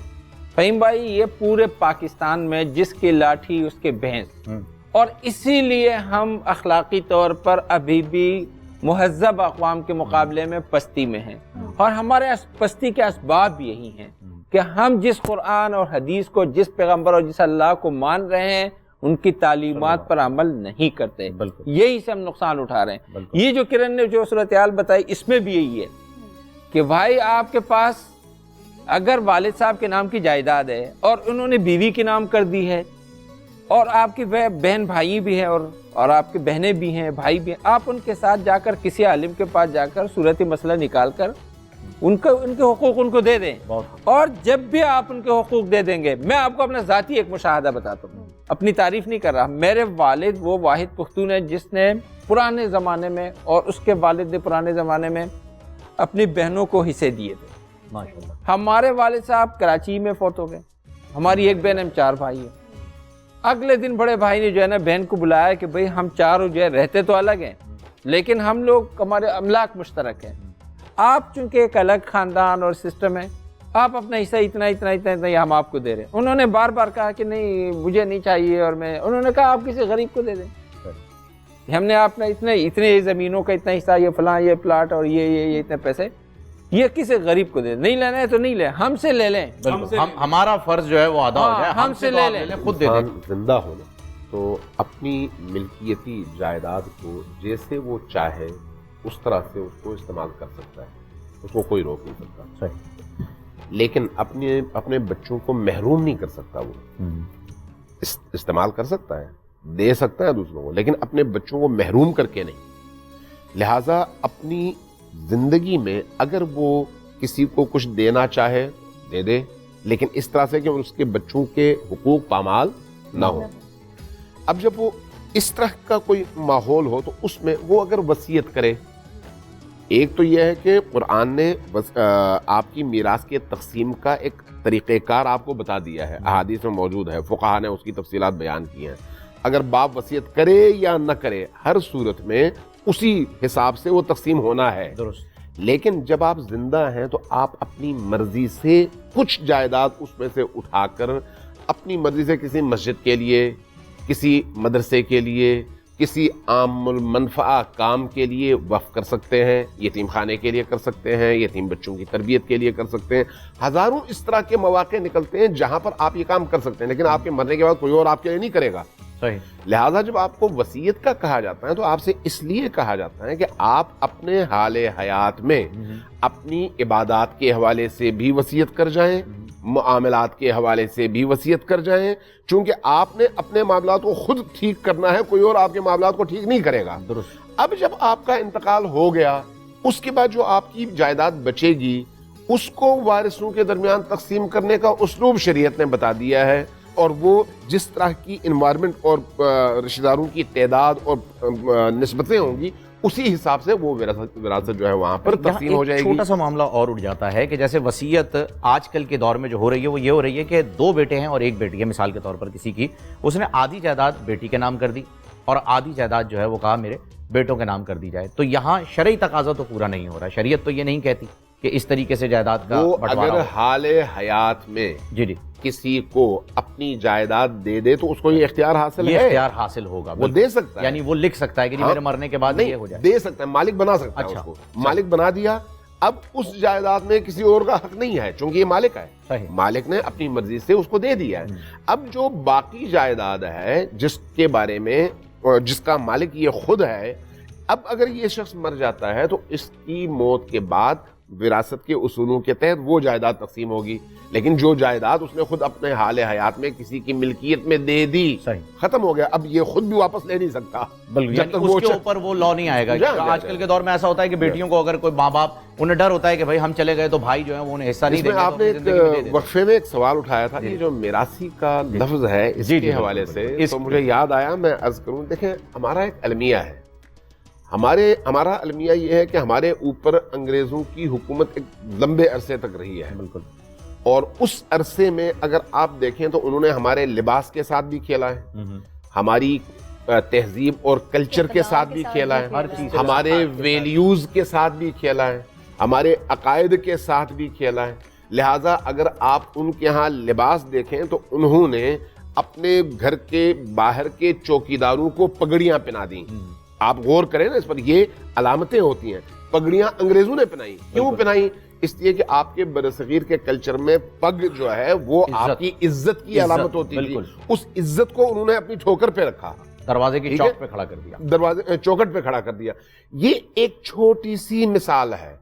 فہیم بھائی یہ پورے پاکستان میں جس کی لاٹھی اس کے بھینس, اور اسی لیے ہم اخلاقی طور پر ابھی بھی مہذب اقوام کے مقابلے میں پستی میں ہیں, اور ہمارے پستی کے اسباب یہی ہیں کہ ہم جس قرآن اور حدیث کو, جس پیغمبر اور جس اللہ کو مان رہے ہیں ان کی تعلیمات پر عمل نہیں کرتے, یہی سے ہم نقصان اٹھا رہے ہیں. یہ جو کرن نے جو صورتحال بتائی اس میں بھی یہی ہے کہ بھائی آپ کے پاس اگر والد صاحب کے نام کی جائیداد ہے اور انہوں نے بیوی کے نام کر دی ہے اور آپ کی بہن بھائی بھی ہیں اور آپ کی بہنیں بھی ہیں بھائی بھی ہیں, آپ ان کے ساتھ جا کر کسی عالم کے پاس جا کر صورت مسئلہ نکال کر ان کے حقوق ان کو دے دیں. اور جب بھی آپ ان کے حقوق دے دیں گے, میں آپ کو اپنا ذاتی ایک مشاہدہ بتاتا ہوں, اپنی تعریف نہیں کر رہا, میرے والد وہ واحد پختون ہے جس نے پرانے زمانے میں اور اس کے والد نے پرانے زمانے میں اپنی بہنوں کو حصے دیے تھے. ماشاءاللہ. ہمارے والد صاحب کراچی میں فوت ہو گئے, ہماری ایک بہن, ہم 4 بھائی ہیں. اگلے دن بڑے بھائی نے جو ہے نا بہن کو بلایا کہ بھئی ہم چاروں جو ہے رہتے تو الگ ہیں لیکن ہم لوگ ہمارے املاک مشترک ہیں, آپ چونکہ ایک الگ خاندان اور سسٹم ہے, آپ اپنا حصہ اتنا اتنا اتنا اتنا ہم آپ کو دے رہے ہیں. انہوں نے بار بار کہا کہ نہیں مجھے نہیں چاہیے, اور انہوں نے کہا آپ کسی غریب کو دے دیں, ہم نے اپنا اتنے زمینوں کا اتنا حصہ, یہ فلاں یہ پلاٹ اور یہ اتنے پیسے یہ کسی غریب کو دے. نہیں لینا ہے تو نہیں لیں, ہم سے لے لیں, ہمارا فرض جو ہے وہ ادا ہو جائے, ہم سے لے لیں, خود دے دیں. زندہ ہونا تو اپنی ملکیتی جائیداد کو جیسے وہ چاہے اس طرح سے اس کو استعمال کر سکتا ہے, اس کو کوئی روک نہیں سکتا. صحیح. لیکن اپنے بچوں کو محروم نہیں کر سکتا. وہ استعمال کر سکتا ہے, دے سکتا ہے دوسروں کو, لیکن اپنے بچوں کو محروم کر کے نہیں. لہٰذا اپنی زندگی میں اگر وہ کسی کو کچھ دینا چاہے دے دے, لیکن اس طرح سے کہ اس کے بچوں کے حقوق پامال نہ ہو. اب جب وہ اس طرح کا کوئی ماحول ہو تو اس میں وہ اگر وصیت کرے, ایک تو یہ ہے کہ قرآن نے آپ کی میراث کے تقسیم کا ایک طریقہ کار آپ کو بتا دیا ہے, احادیث میں موجود ہے, فقہا نے اس کی تفصیلات بیان کی ہیں. اگر باپ وصیت کرے یا نہ کرے, ہر صورت میں اسی حساب سے وہ تقسیم ہونا ہے. درست. لیکن جب آپ زندہ ہیں تو آپ اپنی مرضی سے کچھ جائیداد اس میں سے اٹھا کر اپنی مرضی سے کسی مسجد کے لیے, کسی مدرسے کے لیے, کسی عام المنفعہ کام کے لیے وقف کر سکتے ہیں, یتیم خانے کے لیے کر سکتے ہیں, یتیم بچوں کی تربیت کے لیے کر سکتے ہیں. ہزاروں اس طرح کے مواقع نکلتے ہیں جہاں پر آپ یہ کام کر سکتے ہیں, لیکن آپ کے مرنے کے بعد کوئی اور آپ کے لیے نہیں کرے گا. صحیح. لہٰذا جب آپ کو وصیت کا کہا جاتا ہے تو آپ سے اس لیے کہا جاتا ہے کہ آپ اپنے حال حیات میں اپنی عبادات کے حوالے سے بھی وصیت کر جائیں, معاملات کے حوالے سے بھی وصیت کر جائیں, چونکہ آپ نے اپنے معاملات کو خود ٹھیک کرنا ہے, کوئی اور آپ کے معاملات کو ٹھیک نہیں کرے گا. درست. اب جب آپ کا انتقال ہو گیا, اس کے بعد جو آپ کی جائیداد بچے گی اس کو وارثوں کے درمیان تقسیم کرنے کا اسلوب شریعت نے بتا دیا ہے, اور وہ جس طرح کی انوائرمنٹ اور رشتہ داروں کی تعداد اور نسبتیں ہوں گی اسی حساب سے وہ وراثت جو ہے وہاں پر تقسیم ہو جائے گی. چھوٹا سا معاملہ اور اٹھ جاتا ہے کہ جیسے وصیت آج کل کے دور میں جو ہو رہی ہے وہ یہ ہو رہی ہے کہ 2 بیٹے ہیں اور 1 بیٹی ہے, مثال کے طور پر کسی کی, اس نے آدھی جائیداد بیٹی کے نام کر دی اور آدھی جائیداد جو ہے وہ کہا میرے بیٹوں کے نام کر دی جائے. تو یہاں شرعی تقاضا تو پورا نہیں ہو رہا, شریعت تو یہ نہیں کہتی کہ اس طریقے سے جائیداد کا بٹوارا اگر حال حیات میں جی کسی کو اپنی جائیداد دے دے تو اس کو یہ اختیار حاصل ہے, یہ اختیار حاصل ہوگا, وہ دے سکتا ہے, یعنی وہ لکھ سکتا ہے کہ میرے مرنے کے بعد یہ ہو جائے, دے سکتا ہے, مالک بنا سکتا ہے. اس کو مالک بنا دیا, اب اس جائیداد میں کسی اور کا حق نہیں ہے چونکہ یہ مالک ہے, مالک نے اپنی مرضی سے اس کو دے دیا ہے. اب جو باقی جائیداد ہے جس کے بارے میں جس کا مالک یہ خود ہے, اب اگر یہ شخص مر جاتا ہے تو اس کی موت کے بعد وراثت کے اصولوں کے تحت وہ جائیداد تقسیم ہوگی, لیکن جو جائیداد اس نے خود اپنے حال حیات میں کسی کی ملکیت میں دے دی ختم ہو گیا, اب یہ خود بھی واپس لے نہیں سکتا, جب تک اس کے اوپر وہ لا نہیں آئے گا. آج کل کے دور میں ایسا ہوتا ہے کہ بیٹیوں کو اگر کوئی ماں باپ انہیں ڈر ہوتا ہے کہ بھائی ہم چلے گئے تو بھائی جو ہے وہ انہیں حصہ نہیں دیں گے. آپ نے ایک وقفے میں ایک سوال اٹھایا تھا, یہ جو میراثی کا لفظ ہے اس کے حوالے سے تو مجھے یاد آیا, میں عرض کروں. دیکھیں ہمارا ایک المیہ ہے, ہمارا المیہ یہ ہے کہ ہمارے اوپر انگریزوں کی حکومت ایک لمبے عرصے تک رہی ہے. بالکل. اور اس عرصے میں اگر آپ دیکھیں تو انہوں نے ہمارے لباس کے ساتھ بھی کھیلا ہے, ہماری تہذیب اور کلچر کے ساتھ بھی کھیلا ہے, ہمارے ویلیوز کے ساتھ بھی کھیلا ہے, ہمارے عقائد کے ساتھ بھی کھیلا ہے. لہٰذا اگر آپ ان کے ہاں لباس دیکھیں تو انہوں نے اپنے گھر کے باہر کے چوکیداروں کو پگڑیاں پہنا دیں. آپ غور کریں نا اس پر, یہ علامتیں ہوتی ہیں. پگڑیاں انگریزوں نے پہنائی, کیوں پہنائی؟ اس لیے کہ آپ کے برصغیر کے کلچر میں پگ جو ہے وہ آپ کی عزت کی علامت ہوتی تھی. اس عزت کو انہوں نے اپنی ٹھوکر پہ رکھا, دروازے کی چوک پہ کھڑا کر دیا, دروازے چوکٹ پہ کھڑا کر دیا. یہ ایک چھوٹی سی مثال ہے.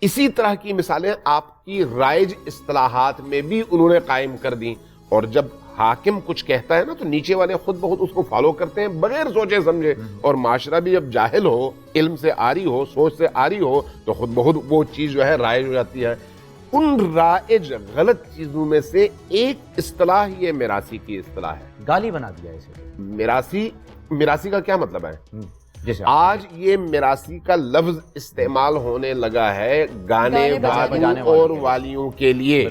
اسی طرح کی مثالیں آپ کی رائج اصطلاحات میں بھی انہوں نے قائم کر دیں، اور جب حاکم کچھ کہتا ہے نا تو نیچے والے خود بخود اس کو فالو کرتے ہیں بغیر سوچے سمجھے، اور معاشرہ بھی جب جاہل ہو، علم سے آری ہو، سوچ سے آری ہو، تو خود بخود وہ چیز جو ہے رائج ہو جاتی ہے۔ ان رائج غلط چیزوں میں سے ایک اصطلاح یہ میراثی کی اصطلاح ہے۔ گالی بنا دیا اسے۔ میراثی کا کیا مطلب ہے؟ آج یہ میراثی کا لفظ استعمال ہونے لگا ہے گانے بجانے اور والیوں کے لیے،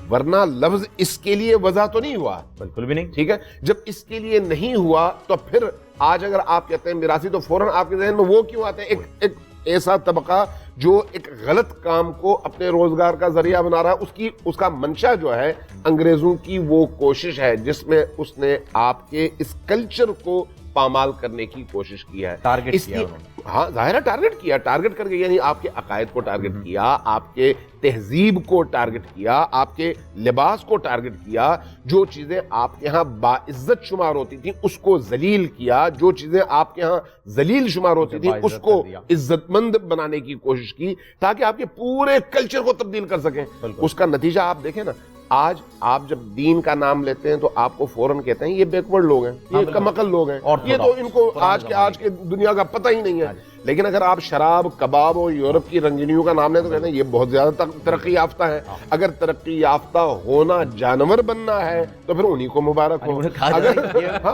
ورنہ لفظ اس کے لیے وضع تو نہیں ہوا، بالکل بھی نہیں، ٹھیک ہے؟ جب اس کے لیے نہیں ہوا تو پھر آج اگر آپ کہتے ہیں میراثی تو فوراً آپ کے ذہن میں وہ کیوں آتے ہیں؟ ایک ایسا طبقہ جو ایک غلط کام کو اپنے روزگار کا ذریعہ بنا رہا ہے، اس کا منشا جو ہے انگریزوں کی وہ کوشش ہے جس میں اس نے آپ کے اس کلچر کو پامال کرنے کی کوشش کی ہے، ٹارگٹ اس کیا کی ہاں ظاہر ہے ٹارگٹ کر کے، یعنی آپ کے عقائد کو ٹارگٹ کیا، آپ کے تہذیب کو ٹارگٹ کیا، آپ کے لباس کو ٹارگٹ کیا، جو چیزیں آپ کے ہاں باعزت شمار ہوتی تھیں اس کو ذلیل کیا، جو چیزیں آپ کے ہاں ذلیل شمار ہوتی تھیں اس کو عزت مند بنانے کی کوشش کی، تاکہ آپ کے پورے کلچر کو تبدیل کر سکیں۔ اس کا نتیجہ آپ دیکھیں نا، آج آپ جب دین کا نام لیتے ہیں تو آپ کو فوراً کہتے ہیں یہ بیکورڈ لوگ ہیں، یہ کمعقل لوگ ہیں، یہ تو ان کو آج کے دنیا کا پتہ ہی نہیں ہے۔ لیکن اگر آپ شراب، کباب اور یورپ کی رنگینیوں کا نام لیں تو کہتے ہیں یہ بہت زیادہ ترقی یافتہ ہے۔ اگر ترقی یافتہ ہونا جانور بننا ہے تو پھر انہی کو مبارک ہو۔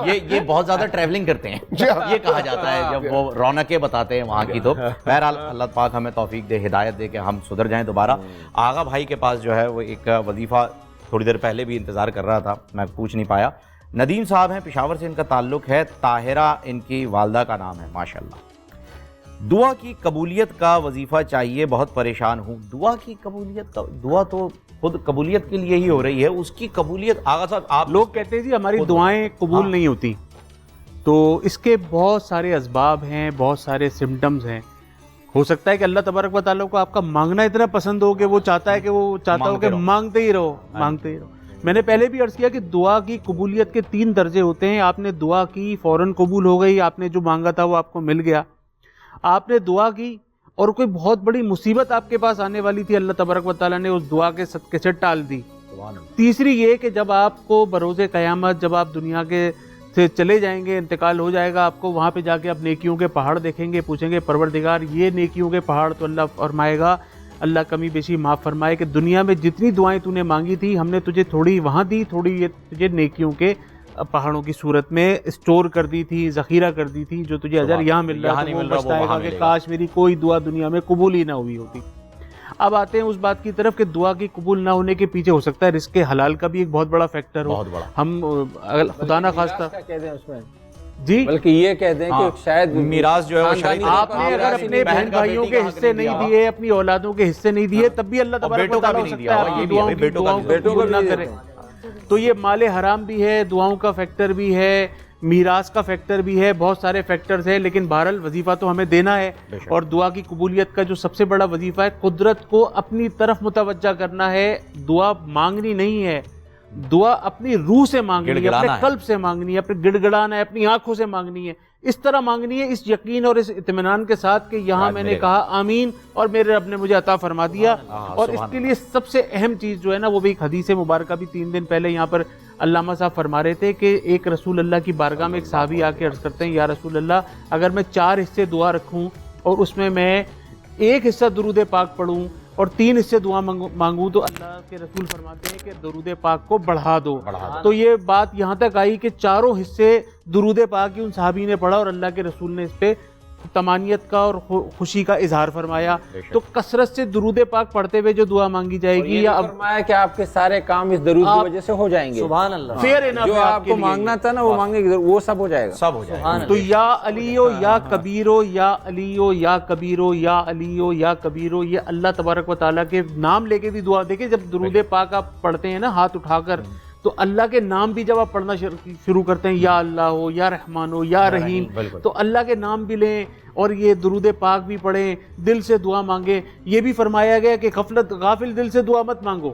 یہ بہت زیادہ ٹریولنگ کرتے ہیں، یہ کہا جاتا ہے جب وہ رونقیں بتاتے ہیں وہاں کی۔ تو بہرحال اللہ پاک ہمیں توفیق دے، ہدایت دے کہ ہم سدھر جائیں دوبارہ۔ آغا بھائی کے پاس جو ہے وہ ایک وظیفہ تھوڑی دیر پہلے بھی انتظار کر رہا تھا، میں پوچھ نہیں پایا۔ ندیم صاحب ہیں، پشاور سے ان کا تعلق ہے، طاہرہ ان کی والدہ کا نام ہے، ماشاءاللہ۔ دعا کی قبولیت کا وظیفہ چاہیے، بہت پریشان ہوں۔ دعا کی قبولیت کا، دعا تو خود قبولیت کے لیے ہی ہو رہی ہے، اس کی قبولیت آغا صاحب آپ لوگ کہتے ہیں جی ہماری دعائیں قبول نہیں ہوتی، تو اس کے بہت سارے اسباب ہیں، بہت سارے سمٹمز ہیں۔ ہو سکتا ہے کہ اللہ تبارک و تعالیٰ کو آپ کا مانگنا اتنا پسند ہو کہ وہ چاہتا ہو کہ مانگتے ہی رہو۔ میں نے پہلے بھی عرض کیا کہ دعا کی قبولیت کے 3 درجے ہوتے ہیں۔ آپ نے دعا کی، فوراً قبول ہو گئی، آپ نے جو مانگا تھا وہ آپ کو مل گیا۔ آپ نے دعا کی اور کوئی بہت بڑی مصیبت آپ کے پاس آنے والی تھی، اللہ تبارک و تعالیٰ نے اس دعا کے صدقے سے ٹال دی۔ تیسری یہ کہ جب آپ کو بروز قیامت، جب آپ دنیا کے سے چلے جائیں گے، انتقال ہو جائے گا آپ کو، وہاں پہ جا کے آپ نیکیوں کے پہاڑ دیکھیں گے، پوچھیں گے پروردگار یہ نیکیوں کے پہاڑ، تو اللہ فرمائے گا اللہ کمی بیشی معاف فرمائے کہ دنیا میں جتنی دعائیں تو نے مانگی تھی ہم نے تجھے تھوڑی وہاں دی، تھوڑی یہ تجھے نیکیوں کے پہاڑوں کی صورت میں اسٹور کر دی تھی، ذخیرہ کر دی تھی، جو تجھے اجر یہاں مل رہا ہے، وہ پچھتائے گا کہ کاش میری کوئی دعا دنیا میں قبول ہی نہ ہوئی ہوتی۔ اب آتے ہیں اس بات کی طرف کہ دعا کی قبول نہ ہونے کے پیچھے ہو سکتا ہے رزق حلال کا بھی ایک بہت بڑا فیکٹر ہو۔ ہم خدا نہ خواستہ جی بلکہ یہ کہہ دیں کہ شاید میراث جو ہے وہ شرعی آپ نے اگر اپنے بہن بھائیوں کے حصے نہیں دیے، اپنی اولادوں کے حصے نہیں دیے، تب بھی اللہ تبارک و تعالیٰ ہو سکتا ہے آپ کی دعاؤں کو قبول نہ کرے۔ تو یہ مال حرام بھی ہے، دعاؤں کا فیکٹر بھی ہے، میراث کا فیکٹر بھی ہے، بہت سارے فیکٹرز ہیں، لیکن بہرحال وظیفہ تو ہمیں دینا ہے۔ اور دعا کی قبولیت کا جو سب سے بڑا وظیفہ ہے، قدرت کو اپنی طرف متوجہ کرنا ہے۔ دعا مانگنی نہیں ہے، دعا اپنی روح سے مانگنی ہے، اپنے قلب سے مانگنی ہے، اپنے گڑگڑانا ہے، اپنی آنکھوں سے مانگنی ہے، اس طرح مانگنی ہے، اس یقین اور اس اطمینان کے ساتھ کہ یہاں میں نے کہا آمین اور میرے رب نے مجھے عطا فرما دیا۔ اور اس کے لیے سب سے اہم چیز جو ہے نا، وہ بھی ایک حدیث مبارکہ بھی 3 دن پہلے یہاں پر علامہ صاحب فرما رہے تھے کہ ایک رسول اللہ کی بارگاہ میں ایک صحابی آ کے عرض کرتے ہیں، یا رسول اللہ اگر میں 4 حصے دعا رکھوں اور اس میں 1 حصہ درود پاک پڑھوں اور 3 حصے دعا مانگوں تو اللہ کے رسول فرماتے ہیں کہ درود پاک کو بڑھا دو۔ تو یہ بات یہاں تک آئی کہ 4 حصے درود پاک کی ان صحابی نے پڑھا اور اللہ کے رسول نے اس پہ تمانیت کا اور خوشی کا اظہار فرمایا۔ تو کثرت سے درود پاک پڑھتے ہوئے جو دعا مانگی جائے گی، یا فرمایا کہ آپ کے سارے کام اس درود کی وجہ سے ہو جائیں گے۔ سبحان اللہ۔ جو آپ کو مانگنا تھا نا وہ مانگے گے، وہ سب ہو جائے گا، سب ہو جائے گا۔ تو یا علیو یا کبیرو، یا علیو یا کبیرو، یا علیو یا کبیرو، یہ اللہ تبارک و تعالیٰ کے نام لے کے بھی دعا۔ دیکھیں جب درود پاک آپ پڑھتے ہیں نا ہاتھ اٹھا کر، تو اللہ کے نام بھی جب آپ پڑھنا شروع کرتے ہیں، یا اللہ ہو، یا رحمان ہو، یا رحیم، تو اللہ کے نام بھی لیں اور یہ درود پاک بھی پڑھیں، دل سے دعا مانگیں۔ یہ بھی فرمایا گیا کہ غافل دل سے دعا مت مانگو،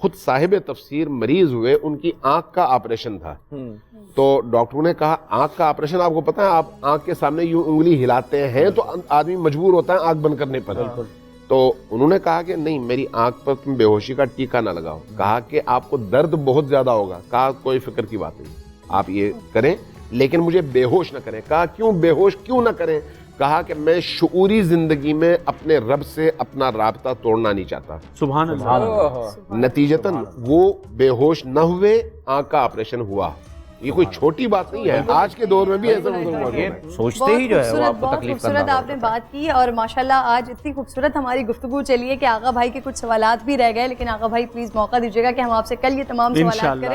خود صاحب تفسیر مریض ہوئے, ان کی آنکھ کا آپریشن تھا, تو ڈاکٹروں نے کہا آنکھ کا آپریشن, آپ کو پتا ہے آپ آنکھ کے سامنے یوں انگلی ہلاتے ہیں تو آدمی مجبور ہوتا ہے آنکھ بند کرنے پر, تو انہوں نے کہا کہ نہیں میری آنکھ پر تم بے ہوشی کا ٹیکا نہ لگاؤ, کہا کہ آپ کو درد بہت زیادہ ہوگا, کہا کوئی فکر کی بات نہیں, آپ یہ کریں لیکن مجھے بے ہوش نہ کریں. کہا کیوں بے ہوش کیوں نہ کریں؟ کہا کہ میں شعوری زندگی میں اپنے رب سے اپنا رابطہ توڑنا نہیں چاہتا. سبحان اللہ. نتیجتاً وہ بے ہوش نہ ہوئے, آنکھ کا آپریشن ہوا. یہ کوئی چھوٹی بات نہیں ہے, آج کے دور میں بھی ایسا سوچتے ہی جو ہے وہ آپ کو بہت تکلیف خوبصورت آپ نے بات کی, اور ماشاءاللہ آج اتنی خوبصورت ہماری گفتگو چلی ہے کہ آغا بھائی کے کچھ سوالات بھی رہ گئے, لیکن آغا بھائی پلیز موقع دیجیے گا کہ ہم آپ سے کل یہ تمام سوالات کریں.